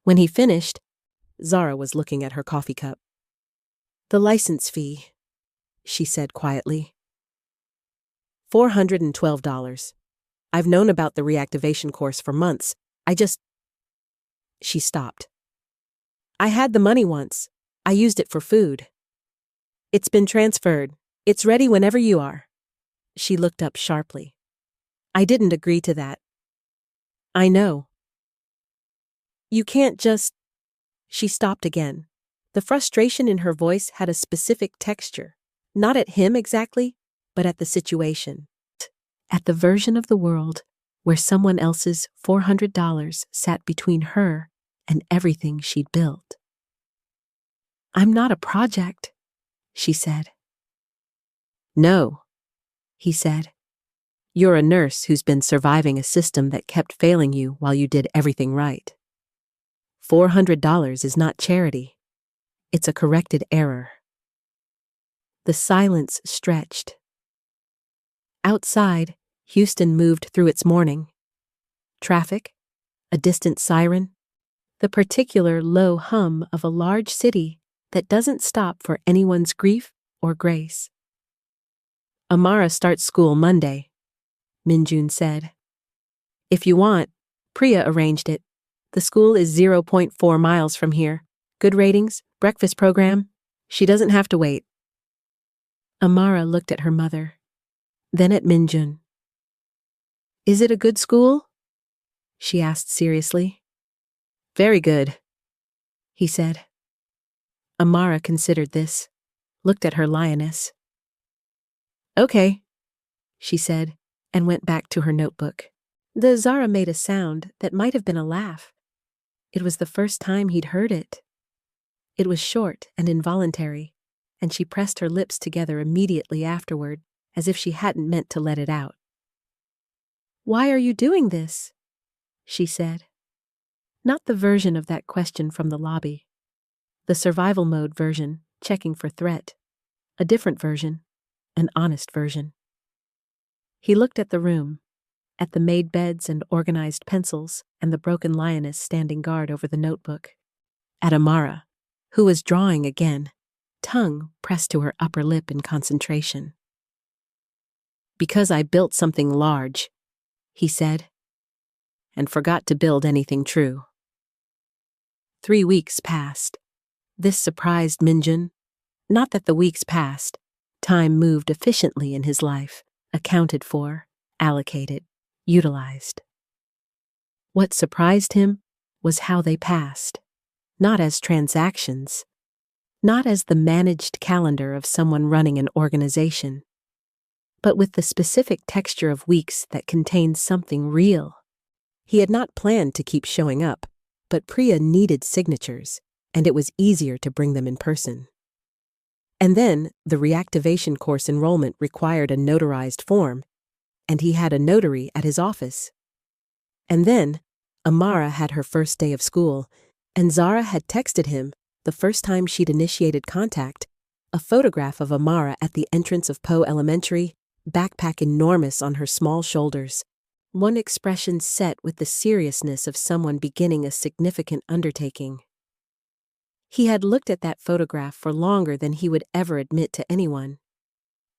When he finished, Zara was looking at her coffee cup. The license fee, she said quietly. $412. I've known about the reactivation course for months. She stopped. I had the money once. I used it for food. It's been transferred. It's ready whenever you are. She looked up sharply. I didn't agree to that. I know. You can't just... She stopped again. The frustration in her voice had a specific texture. Not at him exactly, but at the situation. At the version of the world where someone else's $400 sat between her and everything she'd built. I'm not a project, she said. No, he said. You're a nurse who's been surviving a system that kept failing you while you did everything right. $400 is not charity. It's a corrected error. The silence stretched. Outside, Houston moved through its morning. Traffic, a distant siren, the particular low hum of a large city that doesn't stop for anyone's grief or grace. Amara starts school Monday, Minjun said. If you want, Priya arranged it. The school is 0.4 miles from here. Good ratings, breakfast program. She doesn't have to wait. Amara looked at her mother, then at Minjun. Is it a good school? She asked seriously. Very good, he said. Amara considered this, looked at her lioness. Okay, she said, and went back to her notebook. The Zara made a sound that might have been a laugh. It was the first time he'd heard it. It was short and involuntary, and she pressed her lips together immediately afterward, as if she hadn't meant to let it out. Why are you doing this? She said. Not the version of that question from the lobby. The survival mode version, checking for threat. A different version, an honest version. He looked at the room, at the made beds and organized pencils and the broken lioness standing guard over the notebook. At Amara, who was drawing again, tongue pressed to her upper lip in concentration. Because I built something large, he said, and forgot to build anything true. 3 weeks passed. This surprised Minjun. Not that the weeks passed. Time moved efficiently in his life, accounted for, allocated, utilized. What surprised him was how they passed, not as transactions, not as the managed calendar of someone running an organization, but with the specific texture of weeks that contained something real. He had not planned to keep showing up, but Priya needed signatures, and it was easier to bring them in person. And then the reactivation course enrollment required a notarized form, and he had a notary at his office. And then Amara had her first day of school, and Zara had texted him, the first time she'd initiated contact, a photograph of Amara at the entrance of Poe Elementary, backpack enormous on her small shoulders, one expression set with the seriousness of someone beginning a significant undertaking. He had looked at that photograph for longer than he would ever admit to anyone.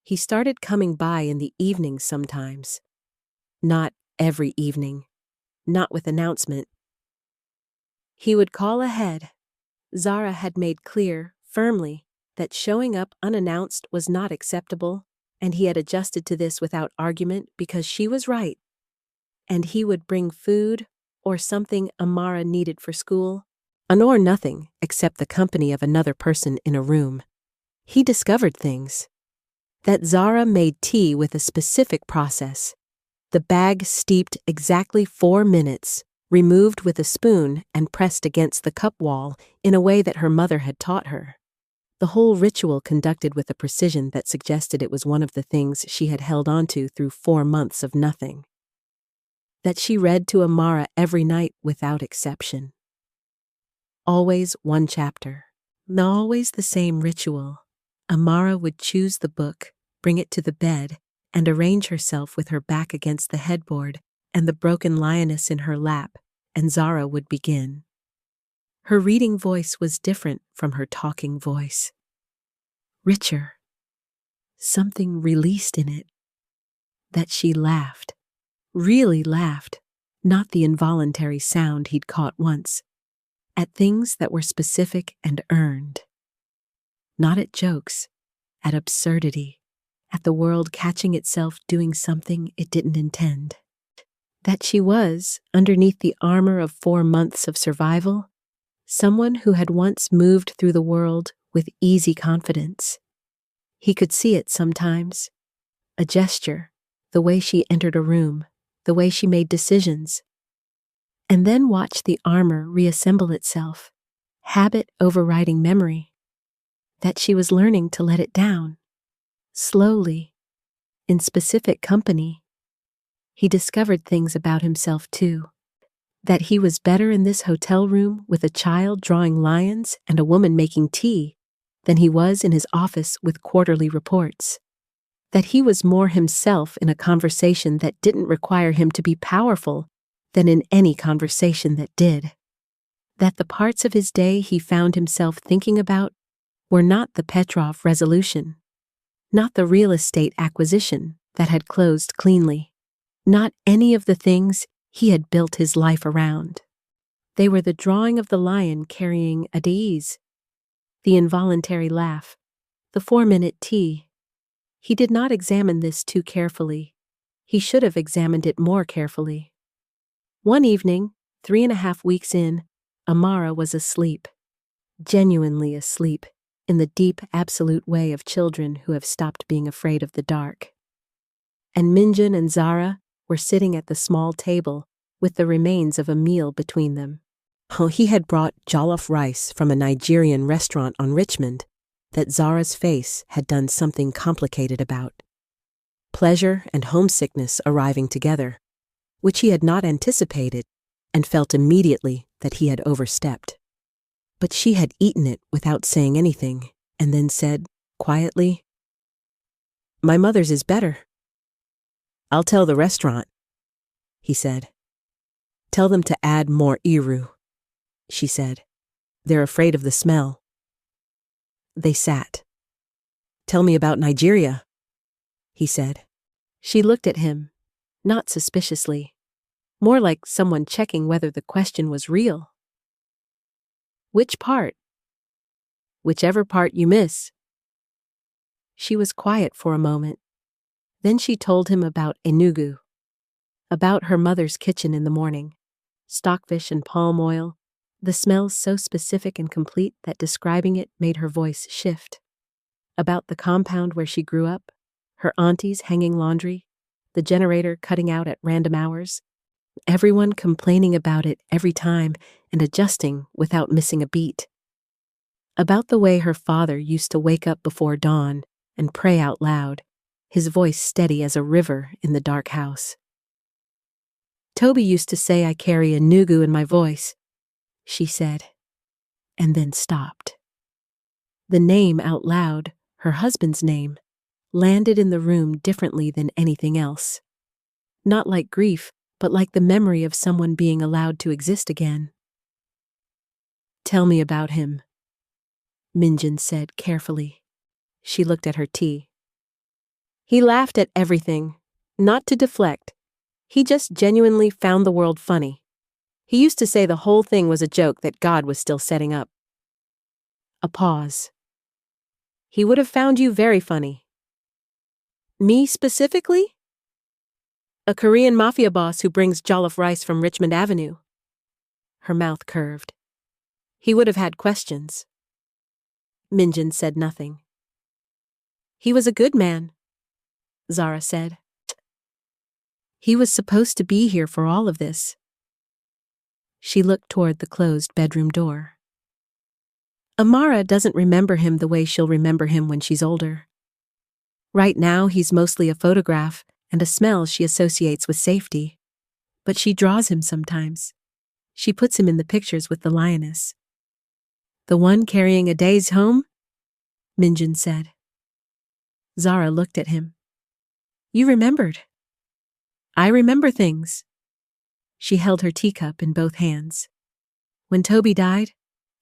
He started coming by in the evenings sometimes. Not every evening. Not with announcement. He would call ahead. Zara had made clear, firmly, that showing up unannounced was not acceptable, and he had adjusted to this without argument because she was right. And he would bring food or something Amara needed for school, or nothing except the company of another person in a room. He discovered things. That Zara made tea with a specific process. The bag steeped exactly 4 minutes, removed with a spoon and pressed against the cup wall in a way that her mother had taught her. The whole ritual conducted with a precision that suggested it was one of the things she had held onto through 4 months of nothing. That she read to Amara every night without exception. Always one chapter. Always the same ritual. Amara would choose the book, bring it to the bed, and arrange herself with her back against the headboard and the broken lioness in her lap, and Zara would begin. Her reading voice was different from her talking voice. Richer. Something released in it. That she laughed. Really laughed, not the involuntary sound he'd caught once. At things that were specific and earned. Not at jokes, at absurdity, at the world catching itself doing something it didn't intend. That she was, underneath the armor of 4 months of survival, someone who had once moved through the world with easy confidence. He could see it sometimes. A gesture, the way she entered a room, the way she made decisions. And then watch the armor reassemble itself, habit overriding memory. That she was learning to let it down. Slowly, in specific company. He discovered things about himself too. That he was better in this hotel room with a child drawing lions and a woman making tea than he was in his office with quarterly reports. That he was more himself in a conversation that didn't require him to be powerful than in any conversation that did. That the parts of his day he found himself thinking about were not the Petrov resolution, not the real estate acquisition that had closed cleanly, not any of the things he had built his life around. They were the drawing of the lion carrying a daze, the involuntary laugh, the 4-minute tea. He did not examine this too carefully. He should have examined it more carefully. One evening, 3.5 weeks in, Amara was asleep, genuinely asleep, in the deep, absolute way of children who have stopped being afraid of the dark. And Minjun and Zara were sitting at the small table with the remains of a meal between them. He had brought jollof rice from a Nigerian restaurant on Richmond that Zara's face had done something complicated about. Pleasure and homesickness arriving together, which he had not anticipated and felt immediately that he had overstepped. But she had eaten it without saying anything, and then said, quietly, "My mother's is better." "I'll tell the restaurant," he said. "Tell them to add more iru," she said. "They're afraid of the smell." They sat. "Tell me about Nigeria," he said. She looked at him, not suspiciously, more like someone checking whether the question was real. "Which part?" "Whichever part you miss." She was quiet for a moment. Then she told him about Enugu, about her mother's kitchen in the morning, stockfish and palm oil, the smells so specific and complete that describing it made her voice shift, about the compound where she grew up, her aunties hanging laundry, the generator cutting out at random hours, everyone complaining about it every time and adjusting without missing a beat. About the way her father used to wake up before dawn and pray out loud, his voice steady as a river in the dark house. Toby used to say I carry a nugu in my voice, she said, and then stopped. The name out loud, her husband's name, landed in the room differently than anything else. Not like grief, but like the memory of someone being allowed to exist again. Tell me about him, Minjin said carefully. She looked at her tea. He laughed at everything, not to deflect. He just genuinely found the world funny. He used to say the whole thing was a joke that God was still setting up. A pause. He would have found you very funny. Me specifically? A Korean mafia boss who brings jollof rice from Richmond Avenue. Her mouth curved. He would have had questions. Minjin said nothing. He was a good man, Zara said. He was supposed to be here for all of this. She looked toward the closed bedroom door. Amara doesn't remember him the way she'll remember him when she's older. Right now, he's mostly a photograph and a smell she associates with safety. But she draws him sometimes. She puts him in the pictures with the lioness. The one carrying a day's home? Minjin said. Zara looked at him. You remembered. I remember things. She held her teacup in both hands. When Toby died,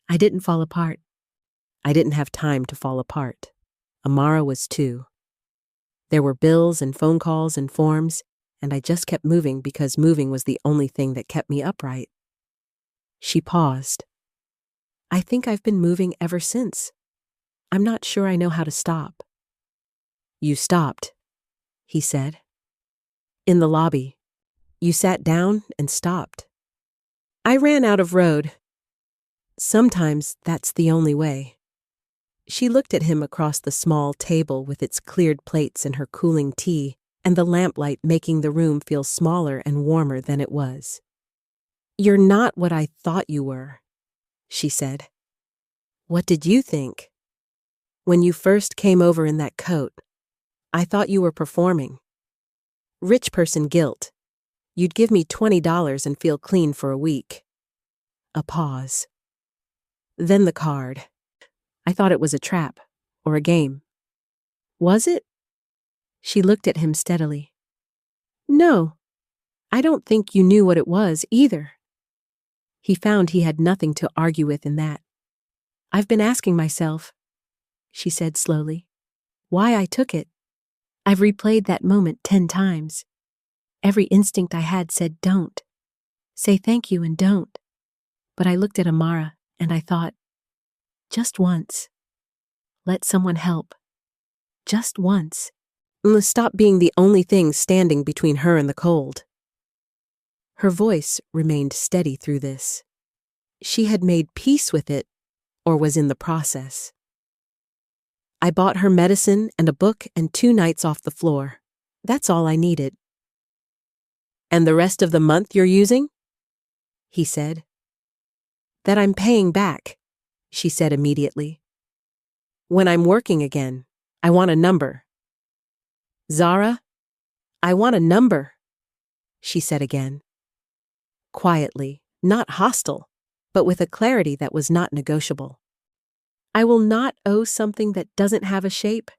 I didn't fall apart. I didn't have time to fall apart. Amara was too. There were bills and phone calls and forms, and I just kept moving because moving was the only thing that kept me upright. She paused. I think I've been moving ever since. I'm not sure I know how to stop. You stopped, he said. In the lobby. You sat down and stopped. I ran out of road. Sometimes that's the only way. She looked at him across the small table with its cleared plates and her cooling tea, and the lamplight making the room feel smaller and warmer than it was. You're not what I thought you were, she said. What did you think? When you first came over in that coat, I thought you were performing. Rich person guilt. You'd give me $20 and feel clean for a week. A pause. Then the card. I thought it was a trap, or a game. Was it? She looked at him steadily. No, I don't think you knew what it was either. He found he had nothing to argue with in that. I've been asking myself, she said slowly, why I took it. I've replayed that moment 10 times. Every instinct I had said don't. Say thank you and don't. But I looked at Amara and I thought, just once. Let someone help. Just once. Stop being the only thing standing between her and the cold. Her voice remained steady through this. She had made peace with it, or was in the process. I bought her medicine and a book and 2 nights off the floor. That's all I needed. And the rest of the month you're using? He said. That I'm paying back, she said immediately. When I'm working again, I want a number. Zara, I want a number, she said again. Quietly, not hostile, but with a clarity that was not negotiable. I will not owe something that doesn't have a shape.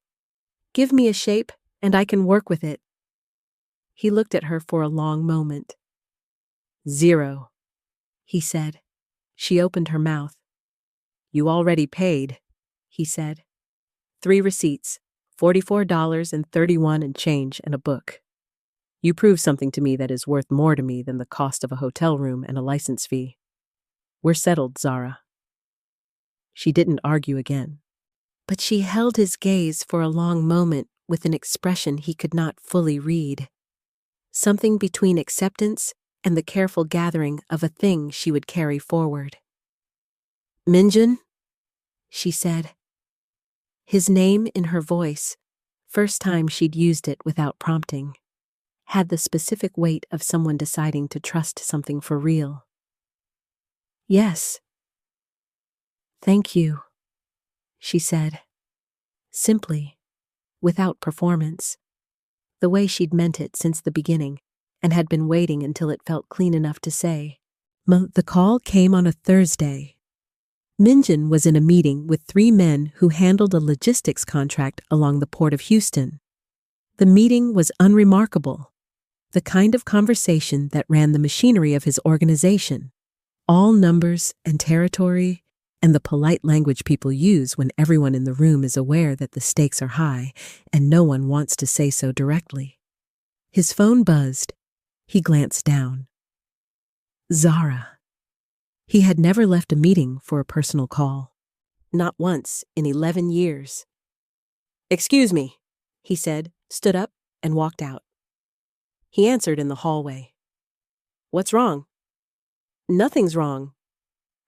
Give me a shape, and I can work with it. He looked at her for a long moment. 0, he said. She opened her mouth. You already paid, he said. 3 receipts, $44.31 and change and a book. You prove something to me that is worth more to me than the cost of a hotel room and a license fee. We're settled, Zara. She didn't argue again. But she held his gaze for a long moment with an expression he could not fully read. Something between acceptance and the careful gathering of a thing she would carry forward. Minjin, she said. His name in her voice, first time she'd used it without prompting, had the specific weight of someone deciding to trust something for real. Yes. Thank you, she said. Simply, without performance, the way she'd meant it since the beginning, and had been waiting until it felt clean enough to say. The call came on a Thursday. Minjin was in a meeting with 3 men who handled a logistics contract along the port of Houston. The meeting was unremarkable, the kind of conversation that ran the machinery of his organization. All numbers and territory and the polite language people use when everyone in the room is aware that the stakes are high and no one wants to say so directly. His phone buzzed. He glanced down. Zara. He had never left a meeting for a personal call. Not once in 11 years. "Excuse me," he said, stood up, and walked out. He answered in the hallway. "What's wrong?" "Nothing's wrong."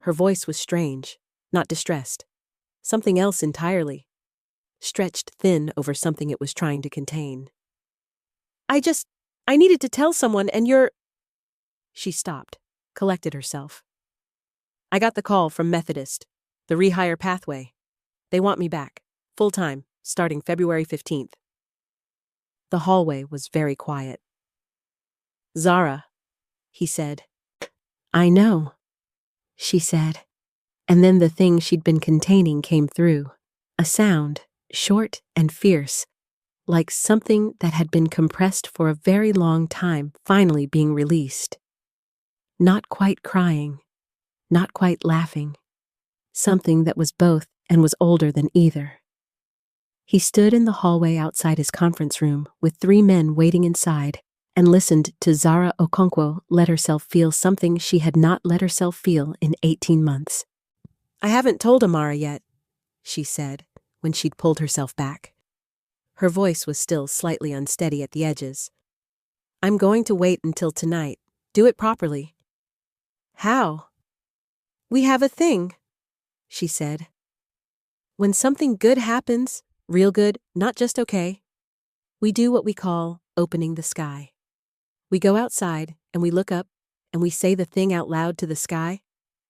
Her voice was strange, not distressed. Something else entirely. Stretched thin over something it was trying to contain. I needed to tell someone and you're—" She stopped, collected herself. "I got the call from Methodist, the rehire pathway. They want me back, full-time, starting February 15th. The hallway was very quiet. "Zara," he said. "I know," she said. And then the thing she'd been containing came through. A sound, short and fierce, like something that had been compressed for a very long time finally being released. Not quite crying, not quite laughing. Something that was both and was older than either. He stood in the hallway outside his conference room with 3 men waiting inside and listened to Zara Okonkwo let herself feel something she had not let herself feel in 18 months. "I haven't told Amara yet," she said when she'd pulled herself back. Her voice was still slightly unsteady at the edges. "I'm going to wait until tonight. Do it properly." "How?" "We have a thing," she said. "When something good happens, real good, not just okay, we do what we call opening the sky. We go outside and we look up and we say the thing out loud to the sky,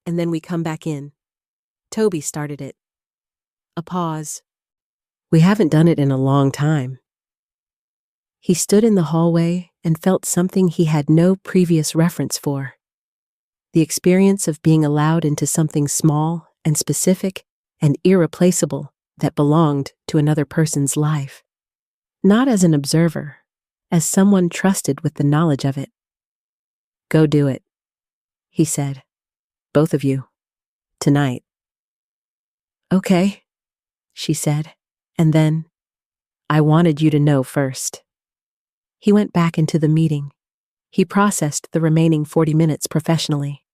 and then we come back in. Toby started it." A pause. "We haven't done it in a long time." He stood in the hallway and felt something he had no previous reference for. The experience of being allowed into something small and specific and irreplaceable that belonged to another person's life. Not as an observer, as someone trusted with the knowledge of it. "Go do it," he said. "Both of you. Tonight." "Okay," she said, and then, "I wanted you to know first." He went back into the meeting. He processed the remaining 40 minutes professionally.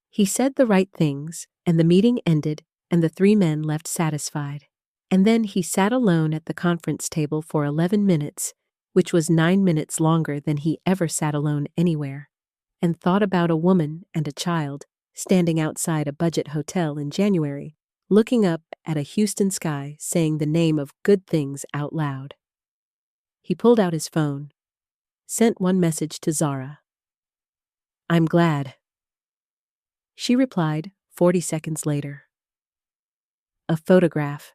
He said the right things, and the meeting ended, and the 3 men left satisfied. And then he sat alone at the conference table for 11 minutes, which was 9 minutes longer than he ever sat alone anywhere, and thought about a woman and a child standing outside a budget hotel in January, looking up at a Houston sky saying the name of good things out loud. He pulled out his phone, sent one message to Zara. "I'm glad." She replied 40 seconds later. A photograph.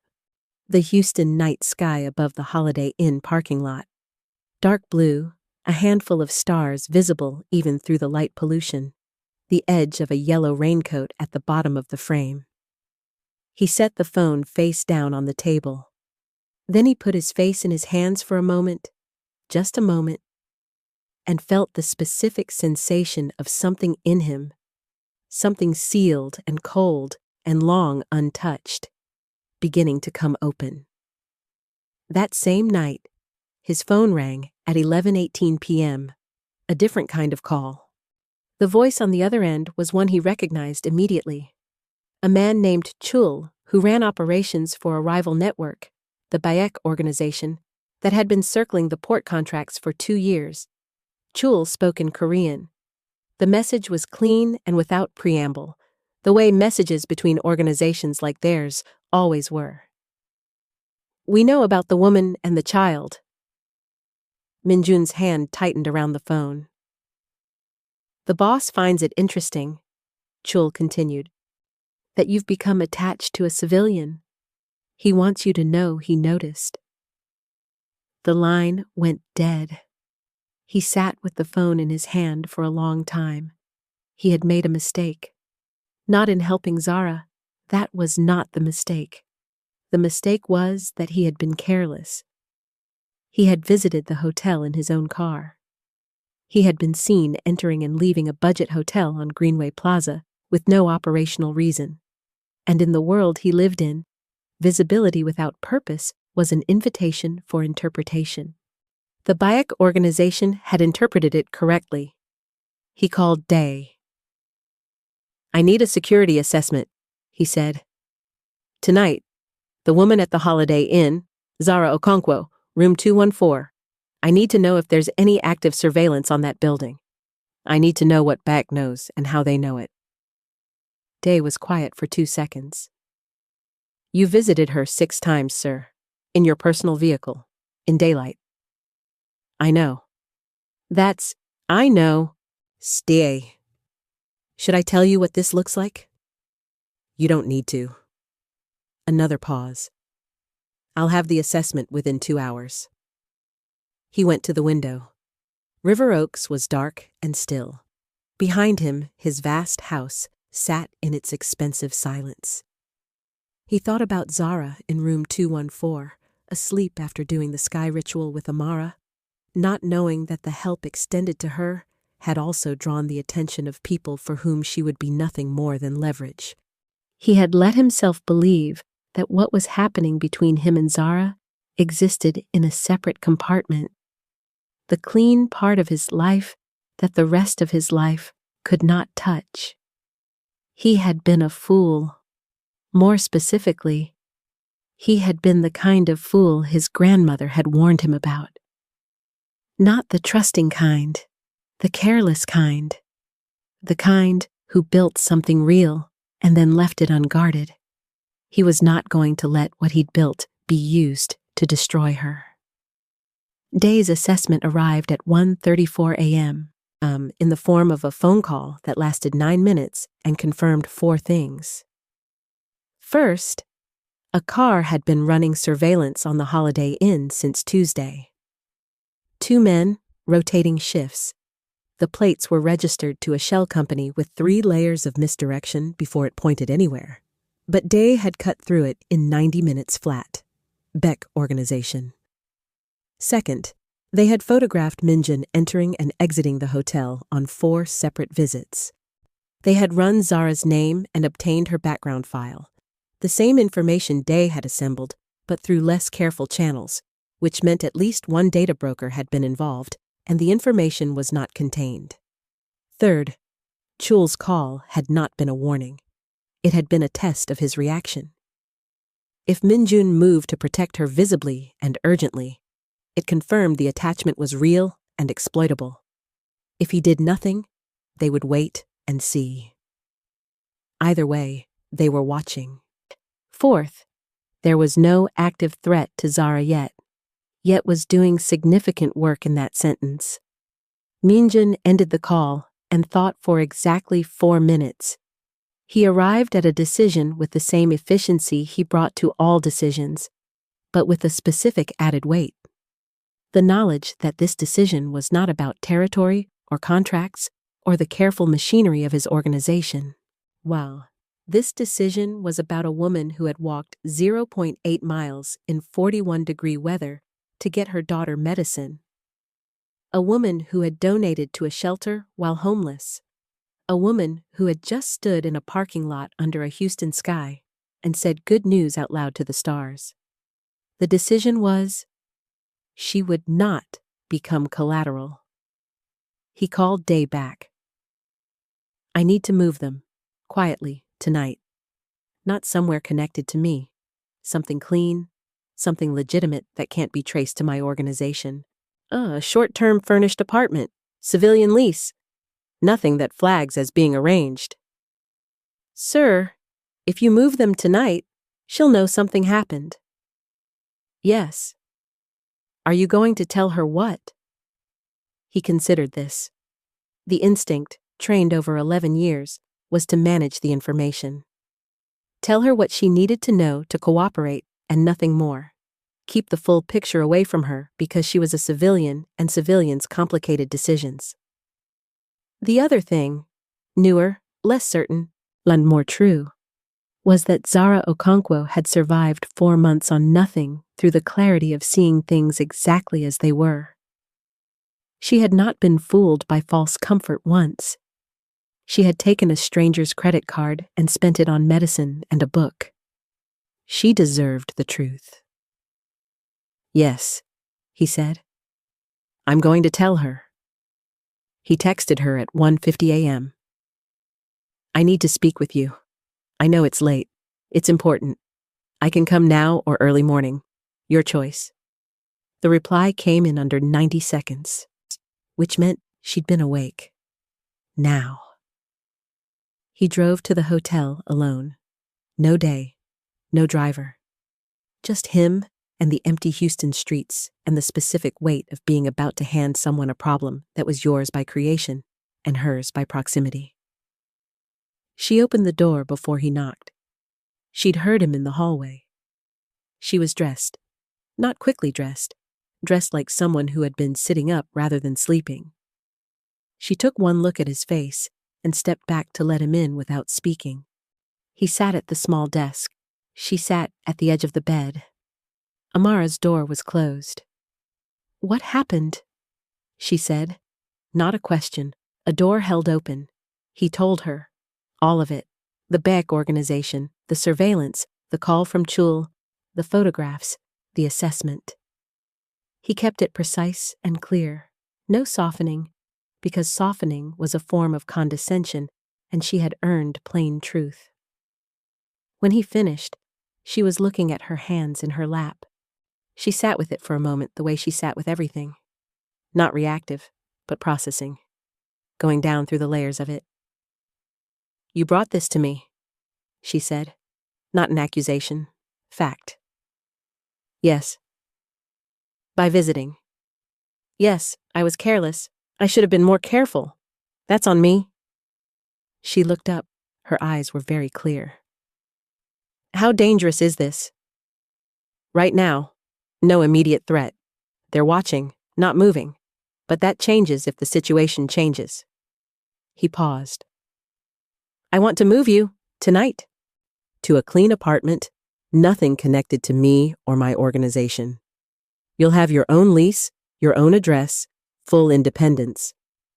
The Houston night sky above the Holiday Inn parking lot. Dark blue, a handful of stars visible even through the light pollution. The edge of a yellow raincoat at the bottom of the frame. He set the phone face down on the table. Then he put his face in his hands for a moment, just a moment, and felt the specific sensation of something in him, something sealed and cold and long untouched, beginning to come open. That same night, his phone rang at 11:18 p.m., a different kind of call. The voice on the other end was one he recognized immediately. A man named Chul, who ran operations for a rival network, the Bayek organization, that had been circling the port contracts for 2 years. Chul spoke in Korean. The message was clean and without preamble, the way messages between organizations like theirs always were. "We know about the woman and the child." Minjun's hand tightened around the phone. "The boss finds it interesting," Chul continued, "that you've become attached to a civilian. He wants you to know he noticed." The line went dead. He sat with the phone in his hand for a long time. He had made a mistake. Not in helping Zara. That was not the mistake. The mistake was that he had been careless. He had visited the hotel in his own car. He had been seen entering and leaving a budget hotel on Greenway Plaza with no operational reason. And in the world he lived in, visibility without purpose was an invitation for interpretation. The Bayek organization had interpreted it correctly. He called Day. "I need a security assessment," he said. "Tonight, the woman at the Holiday Inn, Zara Okonkwo, room 214. I need to know if there's any active surveillance on that building. I need to know what Bayek knows and how they know it." Day was quiet for 2 seconds. "You visited her 6 times, sir. In your personal vehicle. In daylight." "I know." I know. Stay. "Should I tell you what this looks like?" "You don't need to." Another pause. "I'll have the assessment within 2 hours." He went to the window. River Oaks was dark and still. Behind him, his vast house sat in its expensive silence. He thought about Zara in room 214, asleep after doing the sky ritual with Amara, not knowing that the help extended to her had also drawn the attention of people for whom she would be nothing more than leverage. He had let himself believe that what was happening between him and Zara existed in a separate compartment, the clean part of his life that the rest of his life could not touch. He had been a fool. More specifically, he had been the kind of fool his grandmother had warned him about. Not the trusting kind, the careless kind, the kind who built something real and then left it unguarded. He was not going to let what he'd built be used to destroy her. Day's assessment arrived at 1:34 a.m., in the form of a phone call that lasted 9 minutes and confirmed 4 things. First, a car had been running surveillance on the Holiday Inn since Tuesday. 2 men, rotating shifts. The plates were registered to a shell company with 3 layers of misdirection before it pointed anywhere. But Day had cut through it in 90 minutes flat. Beck Organization. Second, they had photographed Minjun entering and exiting the hotel on 4 separate visits. They had run Zara's name and obtained her background file. The same information Day had assembled, but through less careful channels, which meant at least one data broker had been involved, and the information was not contained. Third, Chul's call had not been a warning. It had been a test of his reaction. If Minjun moved to protect her visibly and urgently, it confirmed the attachment was real and exploitable. If he did nothing, they would wait and see. Either way, they were watching. Fourth, there was no active threat to Zara yet was doing significant work in that sentence. Minjun ended the call and thought for exactly 4 minutes. He arrived at a decision with the same efficiency he brought to all decisions, but with a specific added weight. The knowledge that this decision was not about territory or contracts or the careful machinery of his organization. Wow. This decision was about a woman who had walked 0.8 miles in 41-degree weather to get her daughter medicine. A woman who had donated to a shelter while homeless. A woman who had just stood in a parking lot under a Houston sky and said good news out loud to the stars. The decision was, she would not become collateral. He called Day back. "I need to move them, quietly, tonight. Not somewhere connected to me. Something clean, something legitimate that can't be traced to my organization. A short-term furnished apartment, civilian lease. Nothing that flags as being arranged." "Sir, if you move them tonight, she'll know something happened." "Yes." "Are you going to tell her what?" He considered this. The instinct, trained over 11 years, was to manage the information. Tell her what she needed to know to cooperate and nothing more. keep the full picture away from her because she was a civilian and civilians complicated decisions. The other thing, newer, less certain, and more true, was that Zara Okonkwo had survived 4 months on nothing through the clarity of seeing things exactly as they were. She had not been fooled by false comfort once. She had taken a stranger's credit card and spent it on medicine and a book. She deserved the truth. "Yes," he said. "I'm going to tell her." He texted her at 1:50 a.m. "I need to speak with you. I know it's late. It's important. I can come now or early morning. Your choice." The reply came in under 90 seconds, which meant she'd been awake. Now. He drove to the hotel alone. No day, no driver. Just him and the empty Houston streets and the specific weight of being about to hand someone a problem that was yours by creation and hers by proximity. She opened the door before he knocked. She'd heard him in the hallway. She was dressed, not quickly dressed like someone who had been sitting up rather than sleeping. She took one look at his face and stepped back to let him in without speaking. He sat at the small desk. She sat at the edge of the bed. Amara's door was closed. "What happened?" she said. Not a question, a door held open. He told her. All of it. The Beck organization, the surveillance, the call from Chul, the photographs, the assessment. He kept it precise and clear. No softening, because softening was a form of condescension, and she had earned plain truth. When he finished, she was looking at her hands in her lap. She sat with it for a moment the way she sat with everything. Not reactive, but processing. Going down through the layers of it. "You brought this to me," she said. Not an accusation. Fact. "Yes." "By visiting." "Yes, I was careless. I should have been more careful. That's on me." She looked up. Her eyes were very clear. "How dangerous is this?" "Right now, no immediate threat. They're watching, not moving. But that changes if the situation changes." He paused. "I want to move you, tonight. To a clean apartment, nothing connected to me or my organization. You'll have your own lease, your own address, full independence.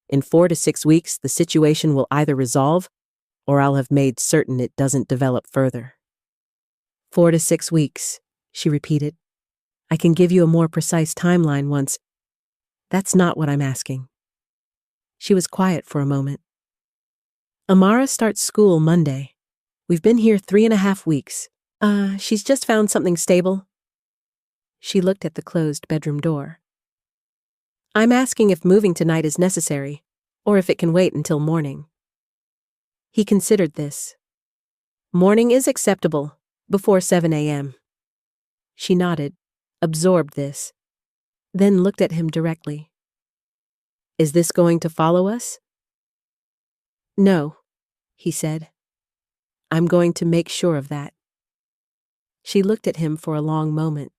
In 4 to 6 weeks, the situation will either resolve or I'll have made certain it doesn't develop further." 4 to 6 weeks, she repeated. "I can give you a more precise timeline once." "That's not what I'm asking." She was quiet for a moment. "Amara starts school Monday. We've been here 3.5 weeks. She's just found something stable." She looked at the closed bedroom door. "I'm asking if moving tonight is necessary, or if it can wait until morning." He considered this. "Morning is acceptable, before 7 a.m. She nodded, absorbed this, then looked at him directly. "Is this going to follow us?" "No," he said. "I'm going to make sure of that." She looked at him for a long moment.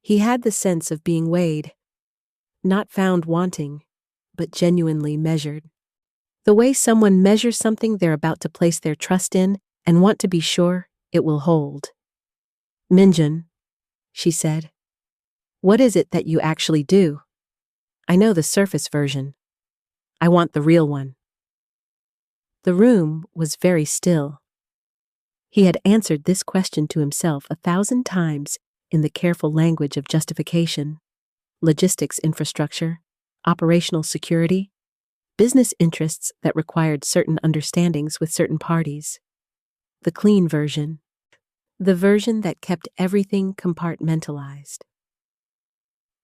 He had the sense of being weighed, not found wanting, but genuinely measured. The way someone measures something they're about to place their trust in and want to be sure it will hold. "Minjun," she said, "what is it that you actually do? I know the surface version. I want the real one." The room was very still. He had answered this question to himself 1,000 times in the careful language of justification, logistics infrastructure, operational security, business interests that required certain understandings with certain parties. The clean version. The version that kept everything compartmentalized.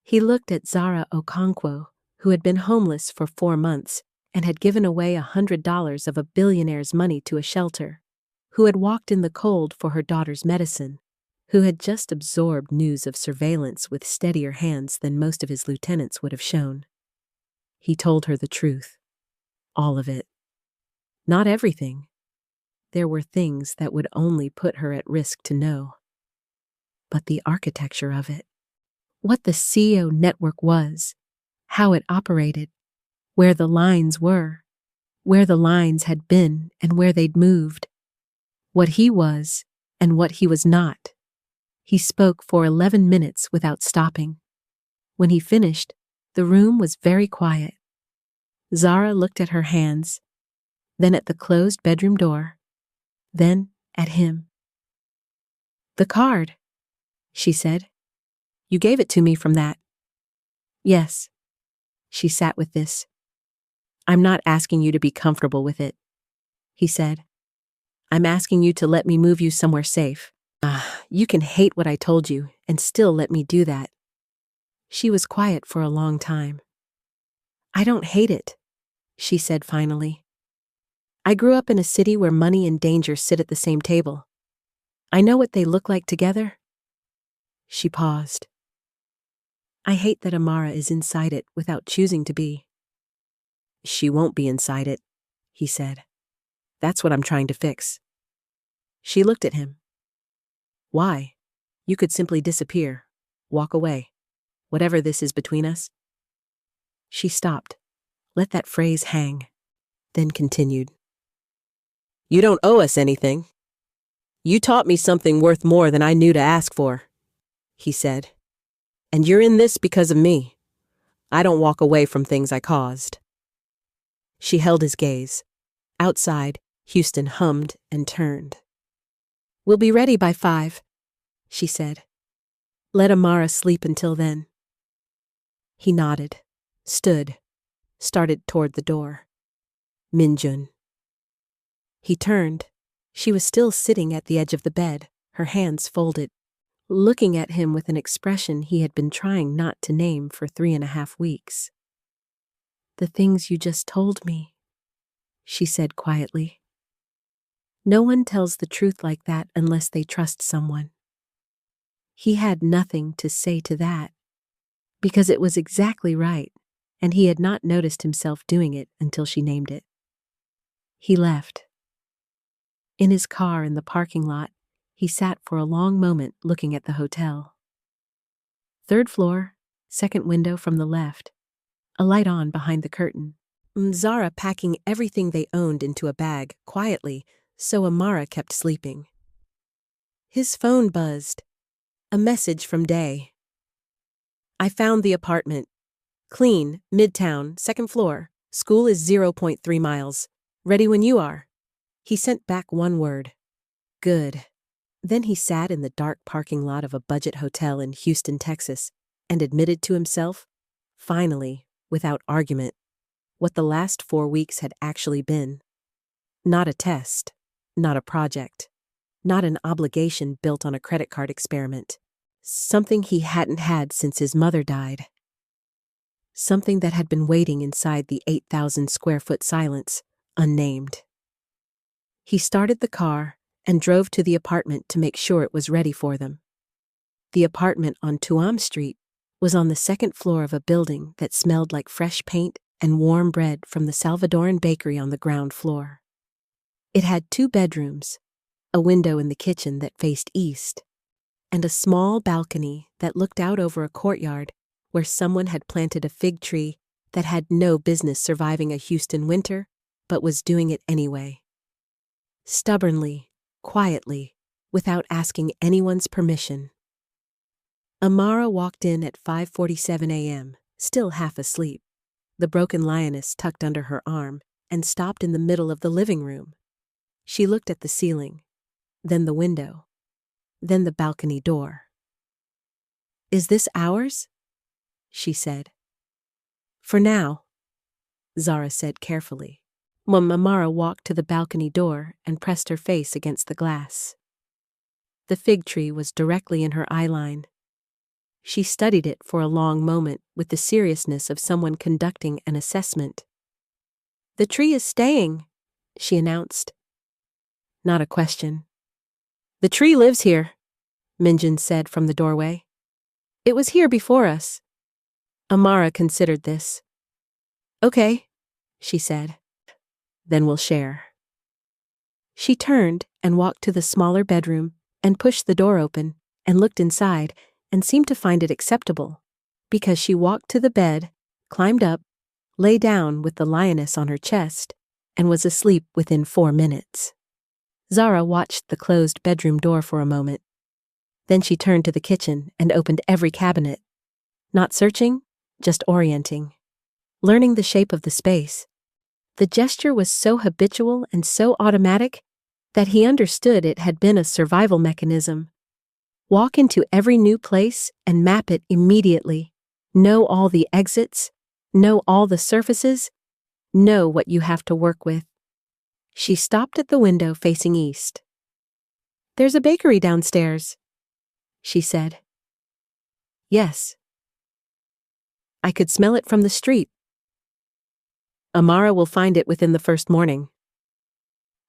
He looked at Zara Okonkwo, who had been homeless for 4 months and had given away $100 of a billionaire's money to a shelter, who had walked in the cold for her daughter's medicine, who had just absorbed news of surveillance with steadier hands than most of his lieutenants would have shown. He told her the truth. All of it. Not everything. There were things that would only put her at risk to know. But the architecture of it. what the CEO network was, how it operated, where the lines were, where the lines had been and where they'd moved, what he was and what he was not. He spoke for 11 minutes without stopping. When he finished, the room was very quiet. Zara looked at her hands, then at the closed bedroom door, then at him. "The card," she said. "You gave it to me from that." "Yes." She sat with this. "I'm not asking you to be comfortable with it," he said. "I'm asking you to let me move you somewhere safe. You can hate what I told you and still let me do that." She was quiet for a long time. "I don't hate it," she said finally. "I grew up in a city where money and danger sit at the same table. I know what they look like together." She paused. "I hate that Amara is inside it without choosing to be." "She won't be inside it," he said. "That's what I'm trying to fix." She looked at him. "Why? You could simply disappear, walk away, whatever this is between us." She stopped, let that phrase hang, then continued. "You don't owe us anything. You taught me something worth more than I knew to ask for," he said. "And you're in this because of me. I don't walk away from things I caused." She held his gaze. Outside, Houston hummed and turned. "We'll be ready by 5, she said. "Let Amara sleep until then." He nodded, stood, started toward the door. Minjun. He turned. She was still sitting at the edge of the bed, her hands folded, looking at him with an expression he had been trying not to name for 3.5 weeks. "The things you just told me," she said quietly. "No one tells the truth like that unless they trust someone." He had nothing to say to that, because it was exactly right, and he had not noticed himself doing it until she named it. He left. In his car in the parking lot, he sat for a long moment looking at the hotel. 3rd floor, 2nd window from the left, a light on behind the curtain. Zara packing everything they owned into a bag, quietly, so Amara kept sleeping. His phone buzzed. A message from Day. "I found the apartment. Clean, midtown, 2nd floor. School is 0.3 miles. Ready when you are." He sent back one word. "Good." Then he sat in the dark parking lot of a budget hotel in Houston, Texas, and admitted to himself, finally, without argument, what the last 4 weeks had actually been. Not a test, not a project, not an obligation built on a credit card experiment. Something he hadn't had since his mother died. Something that had been waiting inside the 8,000 square foot silence, unnamed. He started the car and drove to the apartment to make sure it was ready for them. The apartment on Tuam Street was on the 2nd floor of a building that smelled like fresh paint and warm bread from the Salvadoran bakery on the ground floor. It had 2 bedrooms, a window in the kitchen that faced east, and a small balcony that looked out over a courtyard where someone had planted a fig tree that had no business surviving a Houston winter, but was doing it anyway. Stubbornly, quietly, without asking anyone's permission. Amara walked in at 5:47 a.m., still half asleep, the broken lioness tucked under her arm, and stopped in the middle of the living room. She looked at the ceiling, then the window, then the balcony door. "Is this ours?" she said. "For now," Zara said carefully, when Amara walked to the balcony door and pressed her face against the glass. The fig tree was directly in her eye line. She studied it for a long moment with the seriousness of someone conducting an assessment. "The tree is staying," she announced. Not a question. "The tree lives here," Minjin said from the doorway. "It was here before us." Amara considered this. "Okay," she said. "Then we'll share." She turned and walked to the smaller bedroom and pushed the door open and looked inside and seemed to find it acceptable, because she walked to the bed, climbed up, lay down with the lioness on her chest, and was asleep within 4 minutes. Zara watched the closed bedroom door for a moment. Then she turned to the kitchen and opened every cabinet. Not searching, just orienting. Learning the shape of the space. The gesture was so habitual and so automatic that he understood it had been a survival mechanism. Walk into every new place and map it immediately. Know all the exits. Know all the surfaces. Know what you have to work with. She stopped at the window facing east. "There's a bakery downstairs," she said. "Yes." "I could smell it from the street." "Amara will find it within the first morning."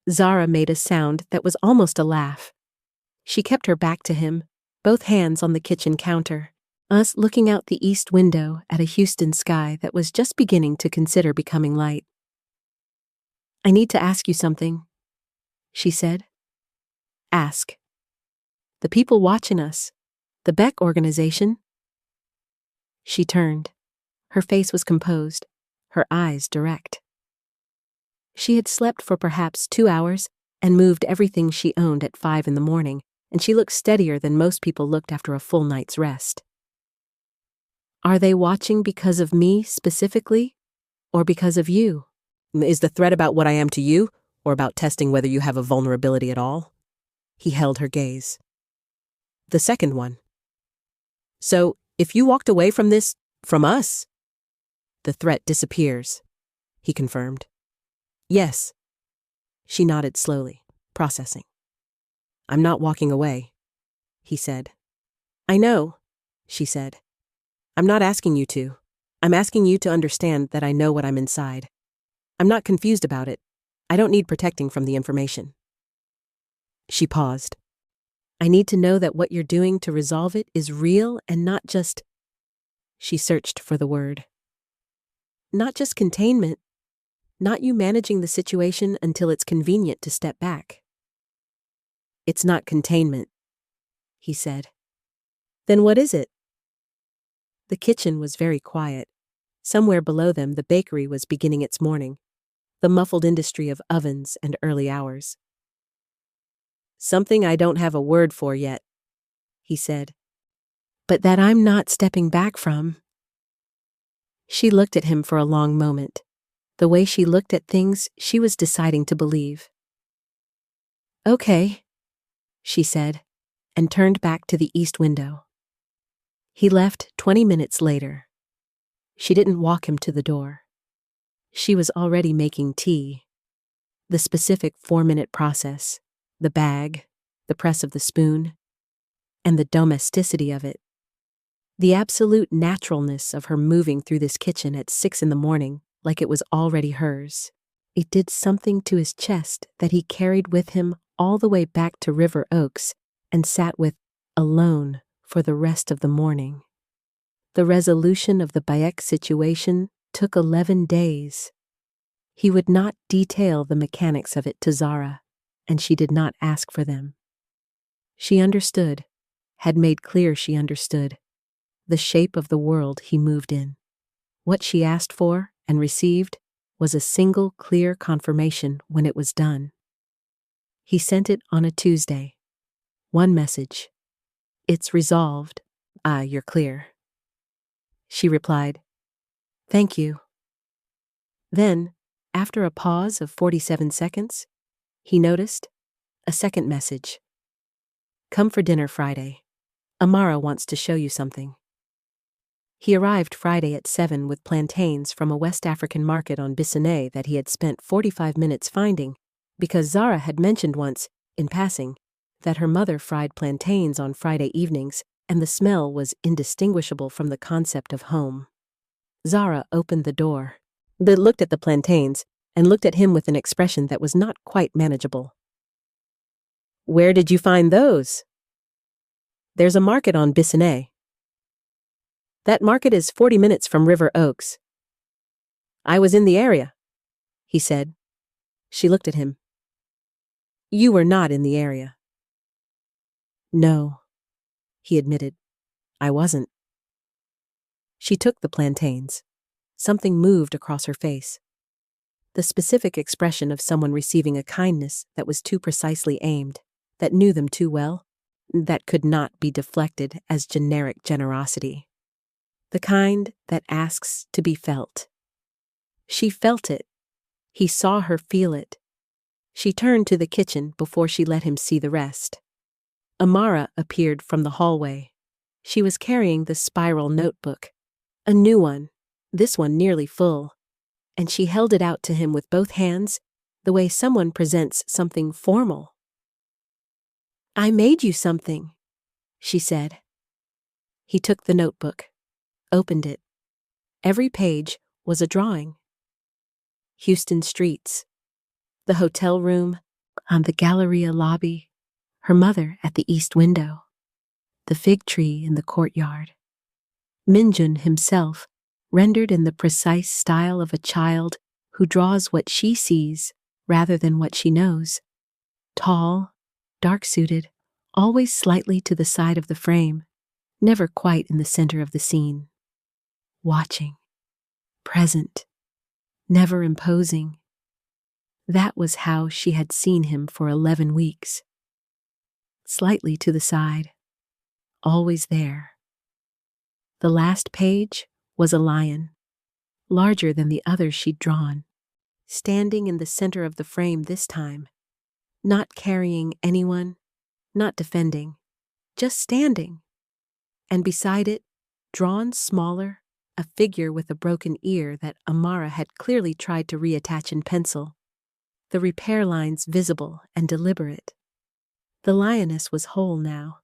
Zara made a sound that was almost a laugh. She kept her back to him, both hands on the kitchen counter, us looking out the east window at a Houston sky that was just beginning to consider becoming light. "I need to ask you something," she said. "Ask." "The people watching us, the Beck organization." She turned. Her face was composed, her eyes direct. She had slept for perhaps 2 hours and moved everything she owned at 5 in the morning, and she looked steadier than most people looked after a full night's rest. "Are they watching because of me specifically, or because of you?" "Is the threat about what I am to you, or about testing whether you have a vulnerability at all?" He held her gaze. "The second one. So, if you walked away from us, the threat disappears," he confirmed. "Yes." She nodded slowly, processing. "I'm not walking away," he said. "I know," she said. "I'm not asking you to. I'm asking you to understand that I know what I'm inside. I'm not confused about it. I don't need protecting from the information." She paused. "I need to know that what you're doing to resolve it is real and not just—" She searched for the word. "Not just containment. Not you managing the situation until it's convenient to step back." "It's not containment," he said. "Then what is it?" The kitchen was very quiet. Somewhere below them, the bakery was beginning its morning, the muffled industry of ovens and early hours. "Something I don't have a word for yet," he said. "But that I'm not stepping back from." She looked at him for a long moment. The way she looked at things, she was deciding to believe. "Okay," she said, and turned back to the east window. He left 20 minutes later. She didn't walk him to the door. She was already making tea. The specific 4-minute process, the bag, the press of the spoon, and the domesticity of it. The absolute naturalness of her moving through this kitchen at 6 in the morning like it was already hers. It did something to his chest that he carried with him all the way back to River Oaks and sat with alone for the rest of the morning. The resolution of the Bayek situation took 11 days. He would not detail the mechanics of it to Zara, and she did not ask for them. She understood, had made clear she understood, the shape of the world he moved in. What she asked for and received was a single clear confirmation when it was done. He sent it on a Tuesday. One message. "It's resolved. You're clear." She replied, "Thank you." Then, after a pause of 47 seconds, he noticed a second message. "Come for dinner Friday. Amara wants to show you something." He arrived Friday at 7 with plantains from a West African market on Bissonnette that he had spent 45 minutes finding, because Zara had mentioned once, in passing, that her mother fried plantains on Friday evenings, and the smell was indistinguishable from the concept of home. Zara opened the door, looked at the plantains, and looked at him with an expression that was not quite manageable. "Where did you find those?" "There's a market on Bissonnette." "That market is 40 minutes from River Oaks." "I was in the area," he said. She looked at him. "You were not in the area." "No," he admitted. I wasn't. She took the plantains. Something moved across her face. The specific expression of someone receiving a kindness that was too precisely aimed, that knew them too well, that could not be deflected as generic generosity. The kind that asks to be felt. She felt it. He saw her feel it. She turned to the kitchen before she let him see the rest. Amara appeared from the hallway. She was carrying the spiral notebook. A new one, this one nearly full, and she held it out to him with both hands, the way someone presents something formal. I made you something, she said. He took the notebook, opened it. Every page was a drawing. Houston streets, the hotel room, on the Galleria lobby, her mother at the east window, the fig tree in the courtyard. Minjun himself, rendered in the precise style of a child who draws what she sees rather than what she knows. Tall, dark-suited, always slightly to the side of the frame, never quite in the center of the scene. Watching, present, never imposing. That was how she had seen him for 11 weeks. Slightly to the side, always there. The last page was a lion, larger than the others she'd drawn, standing in the center of the frame this time, not carrying anyone, not defending, just standing. And beside it, drawn smaller, a figure with a broken ear that Amara had clearly tried to reattach in pencil, the repair lines visible and deliberate. The lioness was whole now.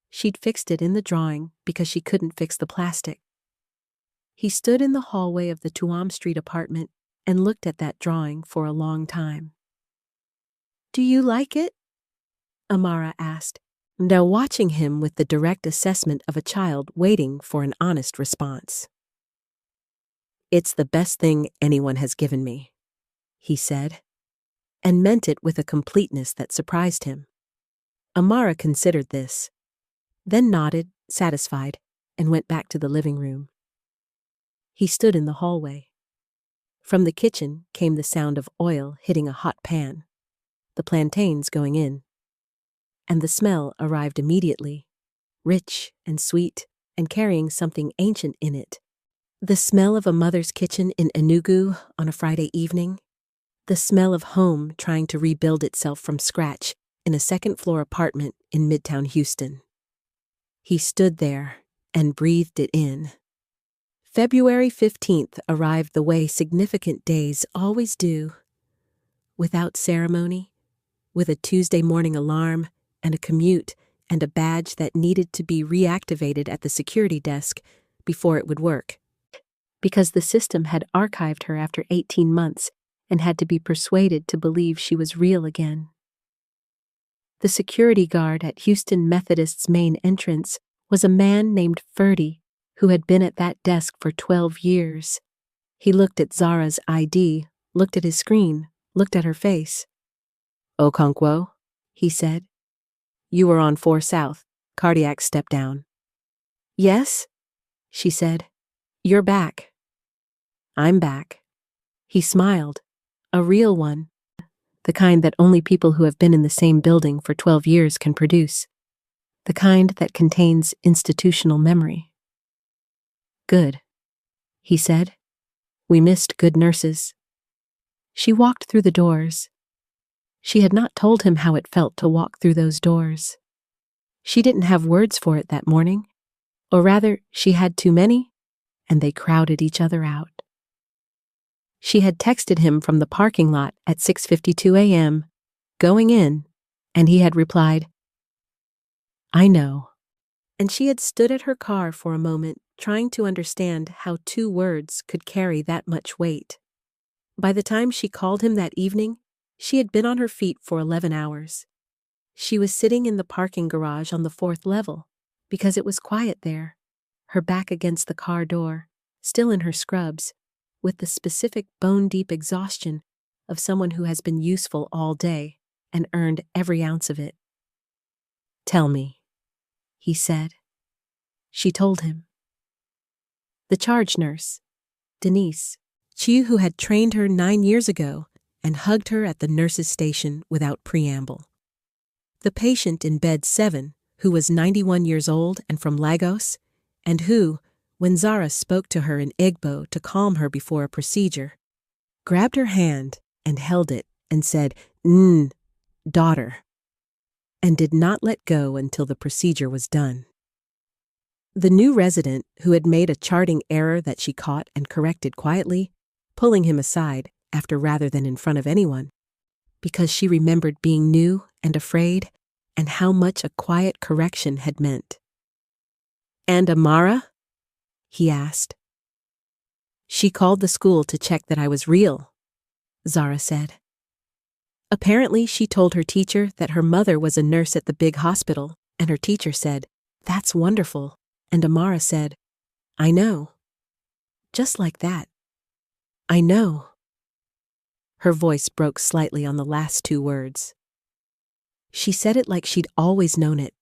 She'd fixed it in the drawing because she couldn't fix the plastic. He stood in the hallway of the Tuam Street apartment and looked at that drawing for a long time. Do you like it? Amara asked, now watching him with the direct assessment of a child waiting for an honest response. It's the best thing anyone has given me, he said, and meant it with a completeness that surprised him. Amara considered this, then nodded, satisfied, and went back to the living room. He stood in the hallway. From the kitchen came the sound of oil hitting a hot pan, the plantains going in. And the smell arrived immediately, rich and sweet and carrying something ancient in it. The smell of a mother's kitchen in Enugu on a Friday evening. The smell of home trying to rebuild itself from scratch in a second-floor apartment in Midtown Houston. He stood there and breathed it in. February 15th arrived the way significant days always do, without ceremony, with a Tuesday morning alarm and a commute and a badge that needed to be reactivated at the security desk before it would work, because the system had archived her after 18 months and had to be persuaded to believe she was real again. The security guard at Houston Methodist's main entrance was a man named Ferdy, who had been at that desk for 12 years. He looked at Zara's ID, looked at his screen, looked at her face. Okonkwo, he said. You were on 4 South, cardiac step down. Yes, she said. You're back. I'm back. He smiled, a real one, the kind that only people who have been in the same building for 12 years can produce, the kind that contains institutional memory. Good, he said. We missed good nurses. She walked through the doors. She had not told him how it felt to walk through those doors. She didn't have words for it that morning, or rather, she had too many, and they crowded each other out. She had texted him from the parking lot at 6:52 a.m., going in, and he had replied, I know. And she had stood at her car for a moment, trying to understand how 2 words could carry that much weight. By the time she called him that evening, she had been on her feet for 11 hours. She was sitting in the parking garage on the 4th level, because it was quiet there, her back against the car door, still in her scrubs, with the specific bone-deep exhaustion of someone who has been useful all day and earned every ounce of it. Tell me, he said. she told him. The charge nurse, Denise, she who had trained her 9 years ago and hugged her at the nurse's station without preamble. The patient in bed 7, who was 91 years old and from Lagos, and who, when Zara spoke to her in Igbo to calm her before a procedure, grabbed her hand and held it and said, daughter, and did not let go until the procedure was done. The new resident, who had made a charting error that she caught and corrected quietly, pulling him aside after rather than in front of anyone, because she remembered being new and afraid and how much a quiet correction had meant. "And Amara?" he asked. "She called the school to check that I was real," Zara said. Apparently, she told her teacher that her mother was a nurse at the big hospital, and her teacher said, "That's wonderful," and Amara said, "I know." Just like that. "I know." Her voice broke slightly on the last 2 words. She said it like she'd always known it,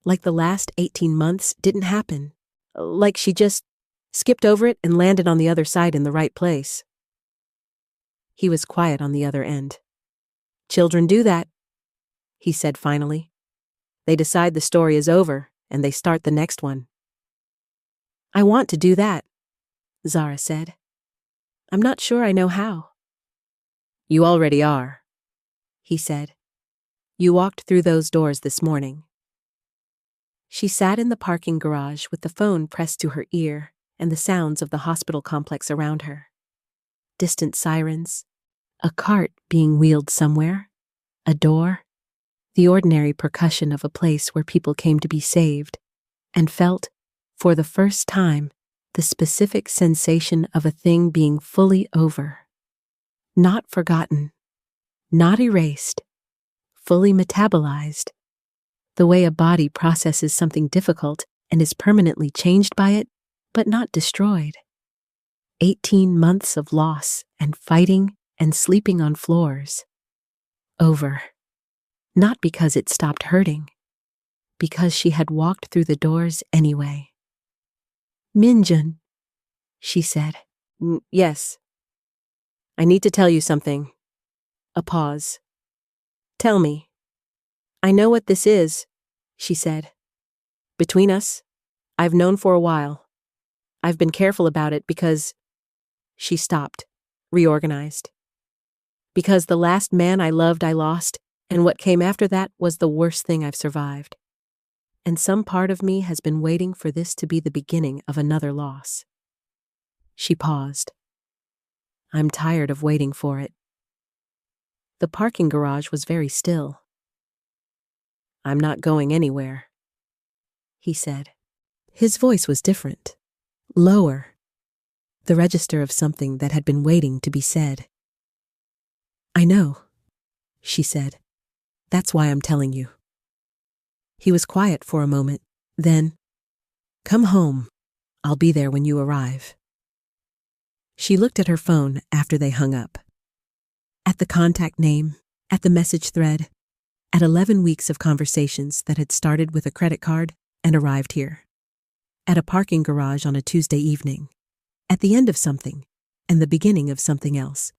like the last 18 months didn't happen, like she just skipped over it and landed on the other side in the right place. He was quiet on the other end. "Children do that," he said finally. "They decide the story is over, and they start the next one." "I want to do that," Zara said. "I'm not sure I know how." "You already are," he said. "You walked through those doors this morning." She sat in the parking garage with the phone pressed to her ear and the sounds of the hospital complex around her. Distant sirens, a cart being wheeled somewhere, a door, the ordinary percussion of a place where people came to be saved, and felt, for the first time, the specific sensation of a thing being fully over. Not forgotten, not erased, fully metabolized, the way a body processes something difficult and is permanently changed by it, but not destroyed. 18 months of loss and fighting and sleeping on floors. Over. Not because it stopped hurting, because she had walked through the doors anyway. "Minjun," she said. "Yes. I need to tell you something." A pause. "Tell me." "I know what this is," she said. "Between us, I've known for a while. I've been careful about it because—" She stopped, reorganized. "Because the last man I loved I lost, and what came after that was the worst thing I've survived. And some part of me has been waiting for this to be the beginning of another loss." She paused. "I'm tired of waiting for it." The parking garage was very still. "I'm not going anywhere," he said. His voice was different, lower, the register of something that had been waiting to be said. "I know," she said. "That's why I'm telling you." He was quiet for a moment, then, "Come home. I'll be there when you arrive." She looked at her phone after they hung up. At the contact name, at the message thread, at 11 weeks of conversations that had started with a credit card and arrived here. At a parking garage on a Tuesday evening. At the end of something, and the beginning of something else.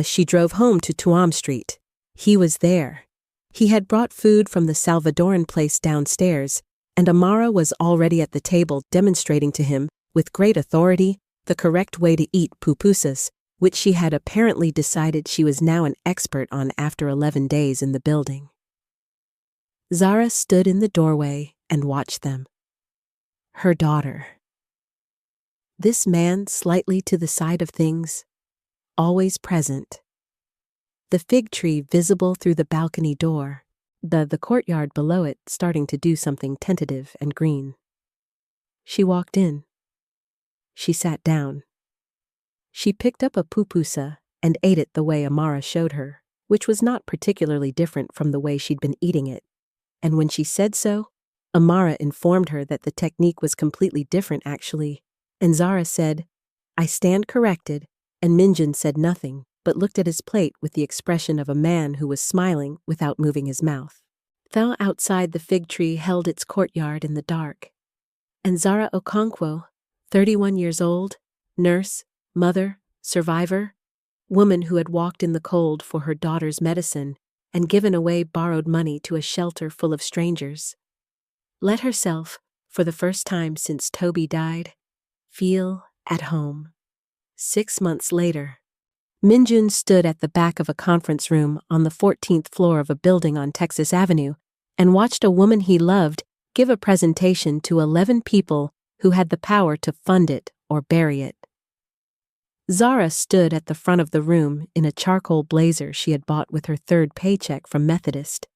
She drove home to Tuam Street. He was there. He had brought food from the Salvadoran place downstairs, and Amara was already at the table demonstrating to him, with great authority, the correct way to eat pupusas, which she had apparently decided she was now an expert on after 11 days in the building. Zara stood in the doorway and watched them. Her daughter. This man slightly to the side of things, always present. The fig tree visible through the balcony door, the courtyard below it starting to do something tentative and green. She walked in. She sat down. She picked up a pupusa and ate it the way Amara showed her, which was not particularly different from the way she'd been eating it. And when she said so, Amara informed her that the technique was completely different actually, and Zara said, "I stand corrected," and Minjun said nothing, but looked at his plate with the expression of a man who was smiling without moving his mouth. Fell outside the fig tree held its courtyard in the dark. And Zara Okonkwo, 31 years old, nurse, mother, survivor, woman who had walked in the cold for her daughter's medicine and given away borrowed money to a shelter full of strangers, let herself, for the first time since Toby died, feel at home. 6 months later, Minjun stood at the back of a conference room on the 14th floor of a building on Texas Avenue and watched a woman he loved give a presentation to 11 people who had the power to fund it or bury it. Zara stood at the front of the room in a charcoal blazer she had bought with her third paycheck from Methodist,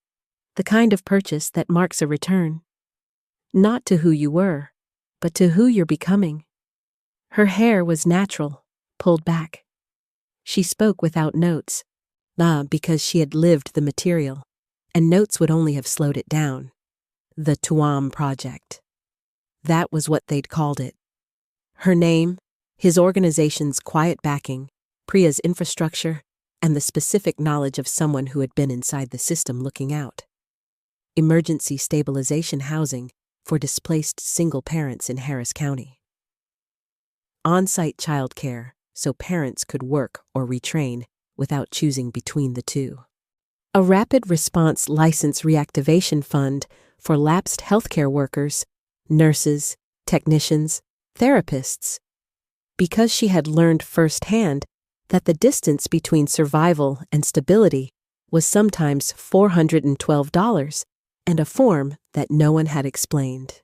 the kind of purchase that marks a return. Not to who you were, but to who you're becoming. Her hair was natural, pulled back. She spoke without notes, because she had lived the material, and notes would only have slowed it down. The Tuam Project. That was what they'd called it. Her name, his organization's quiet backing, Priya's infrastructure, and the specific knowledge of someone who had been inside the system looking out. Emergency stabilization housing for displaced single parents in Harris County. On-site childcare so parents could work or retrain without choosing between the two. A rapid response license reactivation fund for lapsed healthcare workers, nurses, technicians, therapists, because she had learned firsthand that the distance between survival and stability was sometimes $412 and a form that no one had explained.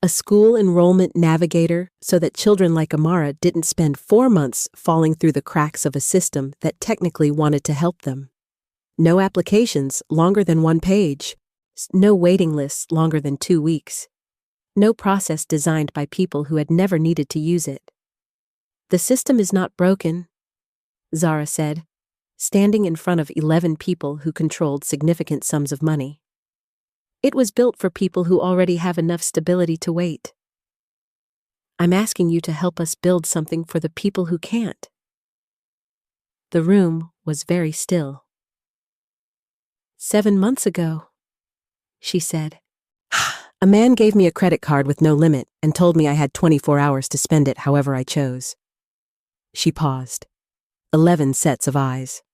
A school enrollment navigator so that children like Amara didn't spend 4 months falling through the cracks of a system that technically wanted to help them. No applications longer than 1 page. No waiting lists longer than 2 weeks. No process designed by people who had never needed to use it. The system is not broken, Zara said, standing in front of 11 people who controlled significant sums of money. It was built for people who already have enough stability to wait. I'm asking you to help us build something for the people who can't. The room was very still. 7 months ago, she said. A man gave me a credit card with no limit and told me I had 24 hours to spend it however I chose. She paused. 11 sets of eyes.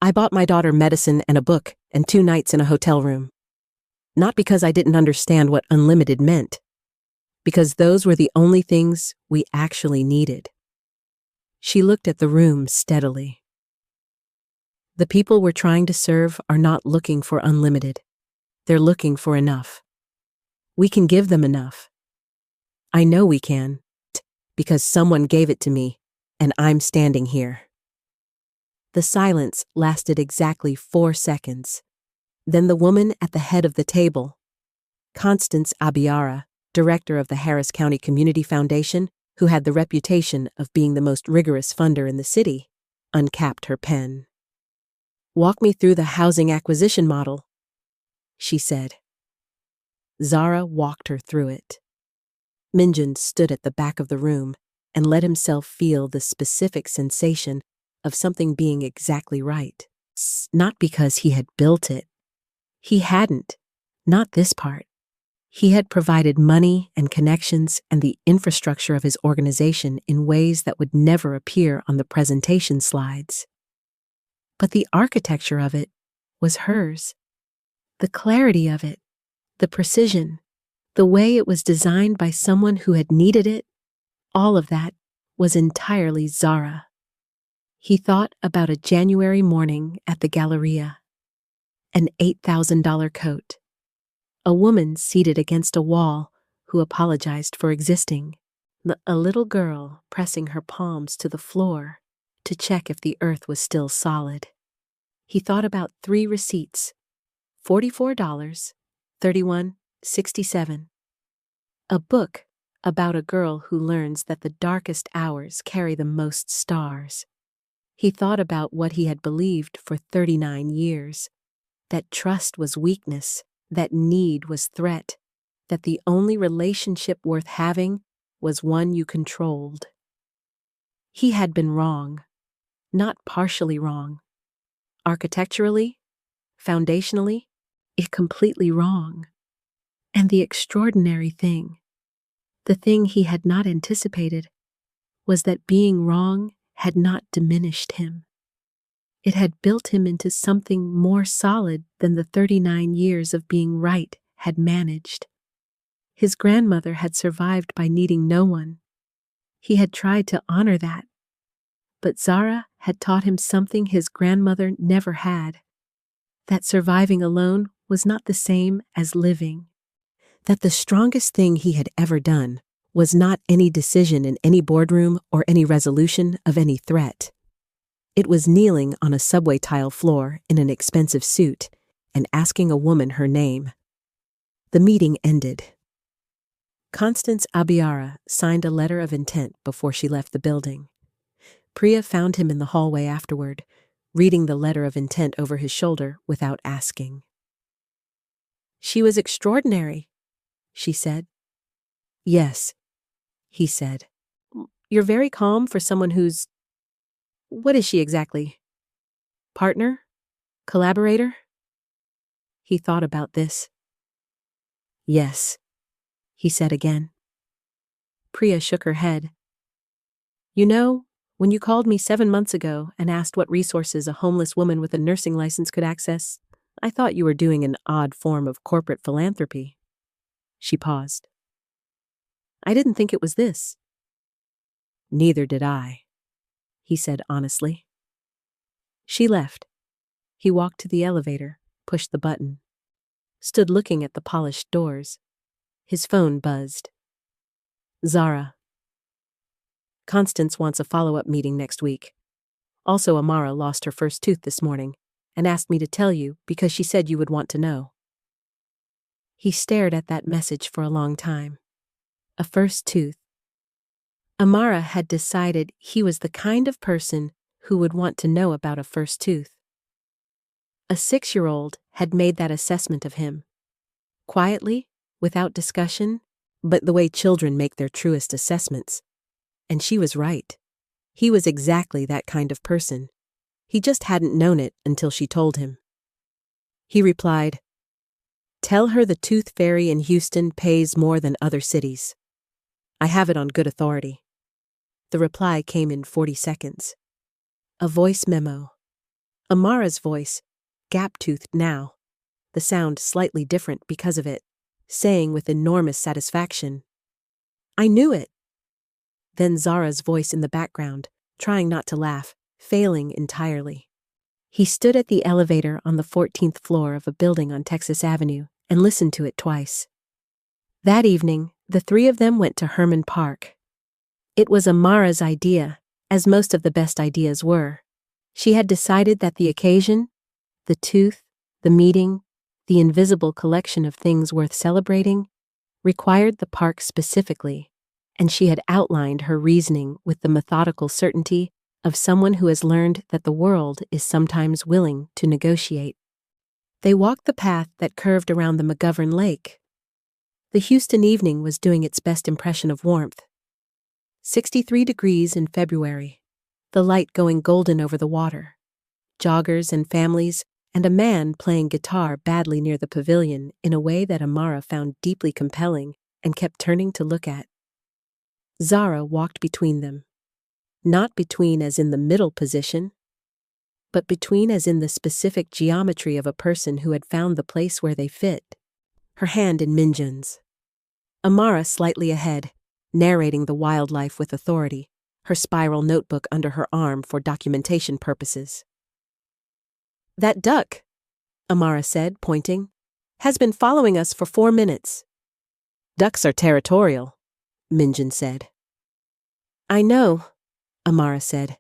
I bought my daughter medicine and a book and 2 nights in a hotel room. Not because I didn't understand what unlimited meant, because those were the only things we actually needed. She looked at the room steadily. The people we're trying to serve are not looking for unlimited. They're looking for enough. We can give them enough. I know we can, because someone gave it to me, and I'm standing here. The silence lasted exactly 4 seconds. Then the woman at the head of the table, Constance Abiara, director of the Harris County Community Foundation, who had the reputation of being the most rigorous funder in the city, uncapped her pen. Walk me through the housing acquisition model, she said. Zara walked her through it. Minjun stood at the back of the room and let himself feel the specific sensation of something being exactly right. Not because he had built it. He hadn't. Not this part. He had provided money and connections and the infrastructure of his organization in ways that would never appear on the presentation slides. But the architecture of it was hers. The clarity of it, the precision, the way it was designed by someone who had needed it, all of that was entirely Zara. He thought about a January morning at the Galleria. An $8,000 coat. A woman seated against a wall who apologized for existing. A little girl pressing her palms to the floor to check if the earth was still solid. He thought about 3 receipts. $44, $31.67. A book about a girl who learns that the darkest hours carry the most stars. He thought about what he had believed for 39 years. That trust was weakness, that need was threat, that the only relationship worth having was one you controlled. He had been wrong, not partially wrong. Architecturally, foundationally, completely wrong. And the extraordinary thing, the thing he had not anticipated, was that being wrong had not diminished him. It had built him into something more solid than the 39 years of being right had managed. His grandmother had survived by needing no one. He had tried to honor that. But Zara had taught him something his grandmother never had, that surviving alone was not the same as living. That the strongest thing he had ever done was not any decision in any boardroom or any resolution of any threat. It was kneeling on a subway tile floor in an expensive suit and asking a woman her name. The meeting ended. Constance Abiara signed a letter of intent before she left the building. Priya found him in the hallway afterward, reading the letter of intent over his shoulder without asking. "She was extraordinary," she said. "Yes," he said. "You're very calm for someone who's... What is she exactly? Partner? Collaborator?" He thought about this. "Yes," he said again. Priya shook her head. "You know, when you called me 7 months ago and asked what resources a homeless woman with a nursing license could access, I thought you were doing an odd form of corporate philanthropy." She paused. "I didn't think it was this." "Neither did I," he said honestly. She left. He walked to the elevator, pushed the button, stood looking at the polished doors. His phone buzzed. Zara. "Constance wants a follow-up meeting next week. Also, Amara lost her first tooth this morning and asked me to tell you because she said you would want to know." He stared at that message for a long time. A first tooth. Amara had decided he was the kind of person who would want to know about a first tooth. A 6-year-old had made that assessment of him. Quietly, without discussion, but the way children make their truest assessments. And she was right. He was exactly that kind of person. He just hadn't known it until she told him. He replied, "Tell her the Tooth Fairy in Houston pays more than other cities. I have it on good authority." The reply came in 40 seconds. A voice memo. Amara's voice, gap-toothed now, the sound slightly different because of it, saying with enormous satisfaction, "I knew it." Then Zara's voice in the background, trying not to laugh, failing entirely. He stood at the elevator on the 14th floor of a building on Texas Avenue and listened to it twice. That evening, the three of them went to Herman Park. It was Amara's idea, as most of the best ideas were. She had decided that the occasion, the tooth, the meeting, the invisible collection of things worth celebrating, required the park specifically, and she had outlined her reasoning with the methodical certainty of someone who has learned that the world is sometimes willing to negotiate. They walked the path that curved around the McGovern Lake. The Houston evening was doing its best impression of warmth. 63 degrees in February, the light going golden over the water. Joggers and families, and a man playing guitar badly near the pavilion in a way that Amara found deeply compelling and kept turning to look at. Zara walked between them. Not between as in the middle position, but between as in the specific geometry of a person who had found the place where they fit, her hand in Minjun's. Amara slightly ahead, narrating the wildlife with authority, her spiral notebook under her arm for documentation purposes. "That duck," Amara said, pointing, "has been following us for 4 minutes. "Ducks are territorial," Minjun said. "I know," Amara said.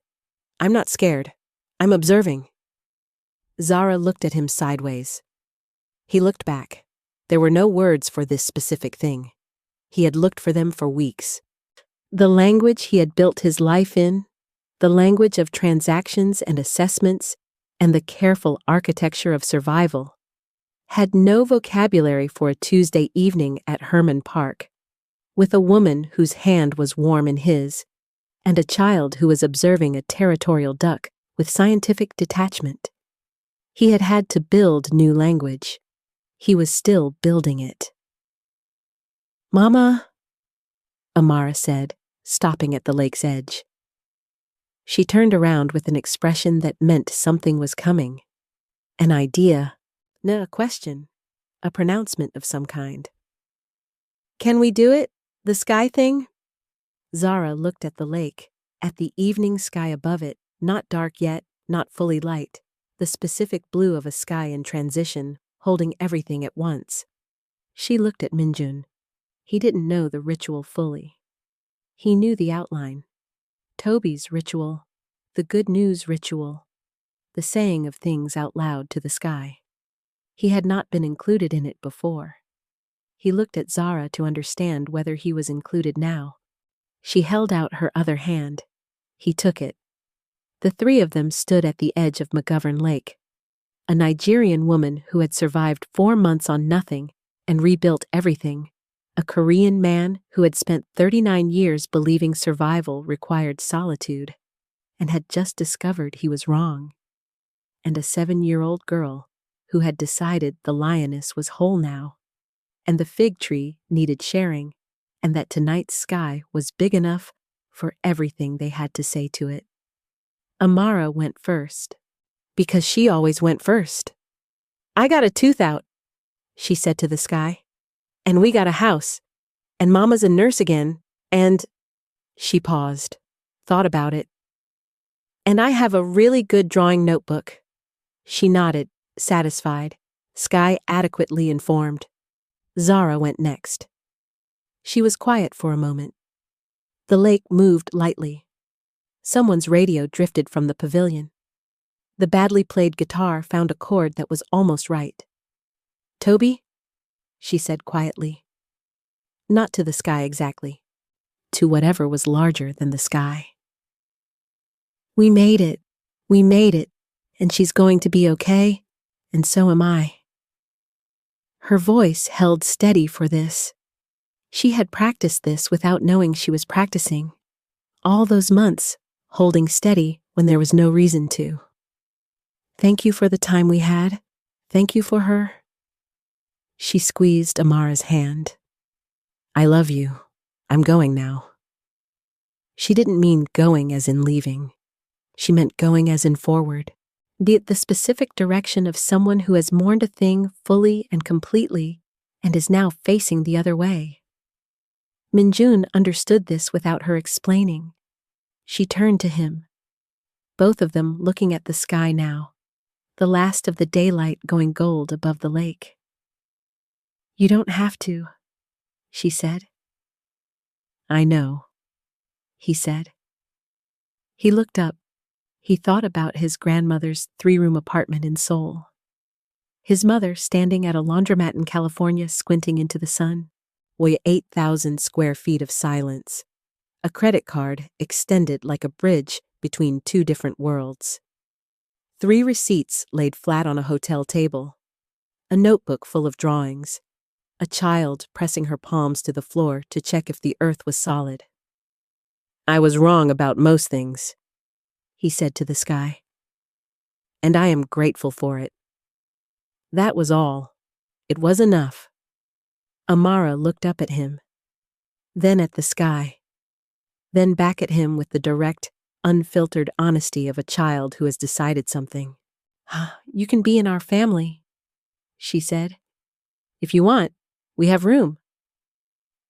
"I'm not scared. I'm observing." Zara looked at him sideways. He looked back. There were no words for this specific thing. He had looked for them for weeks. The language he had built his life in, the language of transactions and assessments, and the careful architecture of survival, had no vocabulary for a Tuesday evening at Herman Park, with a woman whose hand was warm in his, and a child who was observing a territorial duck with scientific detachment. He had had to build new language. He was still building it. Mama, Amara said, stopping at the lake's edge. She turned around with an expression that meant something was coming. An idea, no, a question, a pronouncement of some kind. Can we do it? The sky thing? Zara looked at the lake, at the evening sky above it, not dark yet, not fully light, the specific blue of a sky in transition, holding everything at once. She looked at Minjun. He didn't know the ritual fully. He knew the outline. Toby's ritual, the good news ritual, the saying of things out loud to the sky. He had not been included in it before. He looked at Zara to understand whether he was included now. She held out her other hand. He took it. The three of them stood at the edge of McGovern Lake. A Nigerian woman who had survived 4 months on nothing and rebuilt everything. A Korean man who had spent 39 years believing survival required solitude and had just discovered he was wrong. And a 7-year-old girl who had decided the lioness was whole now, and the fig tree needed sharing, and that tonight's sky was big enough for everything they had to say to it. Amara went first, because she always went first. I got a tooth out, she said to the sky, and we got a house, and Mama's a nurse again, and... She paused, thought about it. And I have a really good drawing notebook. She nodded, satisfied, Sky adequately informed. Zara went next. She was quiet for a moment. The lake moved lightly. Someone's radio drifted from the pavilion. The badly played guitar found a chord that was almost right. Toby? She said quietly. Not to the sky exactly. To whatever was larger than the sky. We made it. We made it. And she's going to be okay, and so am I. Her voice held steady for this. She had practiced this without knowing she was practicing. All those months, holding steady when there was no reason to. Thank you for the time we had. Thank you for her. She squeezed Amara's hand. I love you. I'm going now. She didn't mean going as in leaving. She meant going as in forward. The specific direction of someone who has mourned a thing fully and completely and is now facing the other way. Minjun understood this without her explaining. She turned to him, both of them looking at the sky now, the last of the daylight going gold above the lake. You don't have to, she said. I know, he said. He looked up. He thought about his grandmother's 3-room apartment in Seoul. His mother standing at a laundromat in California squinting into the sun. 8,000 square feet of silence. A credit card extended like a bridge between 2 different worlds. 3 receipts laid flat on a hotel table. A notebook full of drawings. A child pressing her palms to the floor to check if the earth was solid. I was wrong about most things, he said to the sky. And I am grateful for it. That was all. It was enough. Amara looked up at him, then at the sky, then back at him with the direct, unfiltered honesty of a child who has decided something. You can be in our family, she said. If you want, we have room.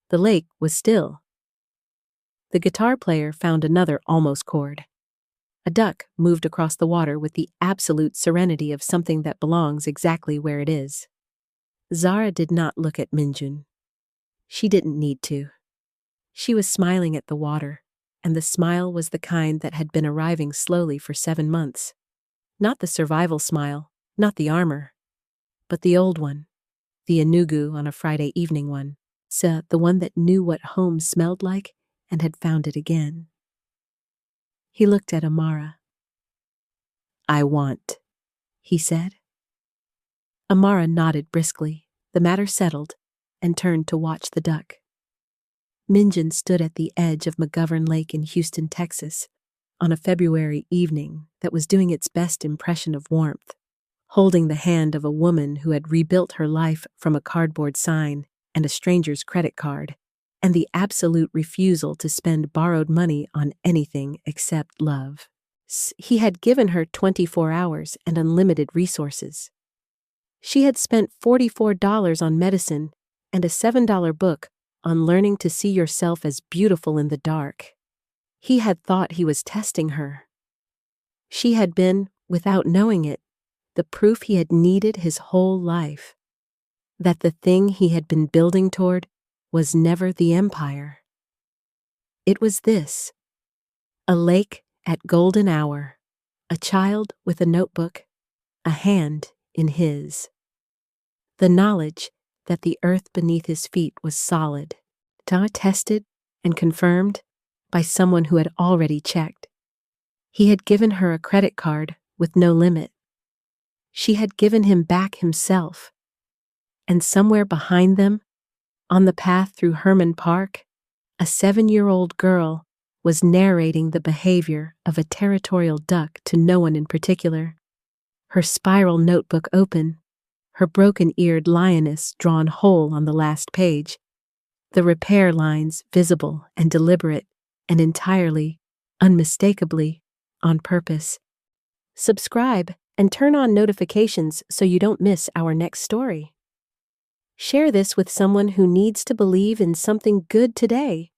The lake was still. The guitar player found another almost chord. A duck moved across the water with the absolute serenity of something that belongs exactly where it is. Zara did not look at Minjun. She didn't need to. She was smiling at the water, and the smile was the kind that had been arriving slowly for 7 months. Not the survival smile, not the armor, but the old one, the Enugu on a Friday evening one, the one that knew what home smelled like and had found it again. He looked at Amara. I want, he said. Amara nodded briskly, the matter settled, and turned to watch the duck. Minjun stood at the edge of McGovern Lake in Houston, Texas, on a February evening that was doing its best impression of warmth, holding the hand of a woman who had rebuilt her life from a cardboard sign and a stranger's credit card, and the absolute refusal to spend borrowed money on anything except love. He had given her 24 hours and unlimited resources. She had spent $44 on medicine and a $7 book on learning to see yourself as beautiful in the dark. He had thought he was testing her. She had been, without knowing it, the proof he had needed his whole life. That the thing he had been building toward was never the empire. It was this: a lake at golden hour, a child with a notebook, a hand in his. The knowledge that the earth beneath his feet was solid, tested and confirmed by someone who had already checked. He had given her a credit card with no limit. She had given him back himself. And somewhere behind them, on the path through Herman Park, a 7-year-old girl was narrating the behavior of a territorial duck to no one in particular. Her spiral notebook open, her broken-eared lioness drawn whole on the last page, the repair lines visible and deliberate and entirely, unmistakably, on purpose. Subscribe and turn on notifications so you don't miss our next story. Share this with someone who needs to believe in something good today.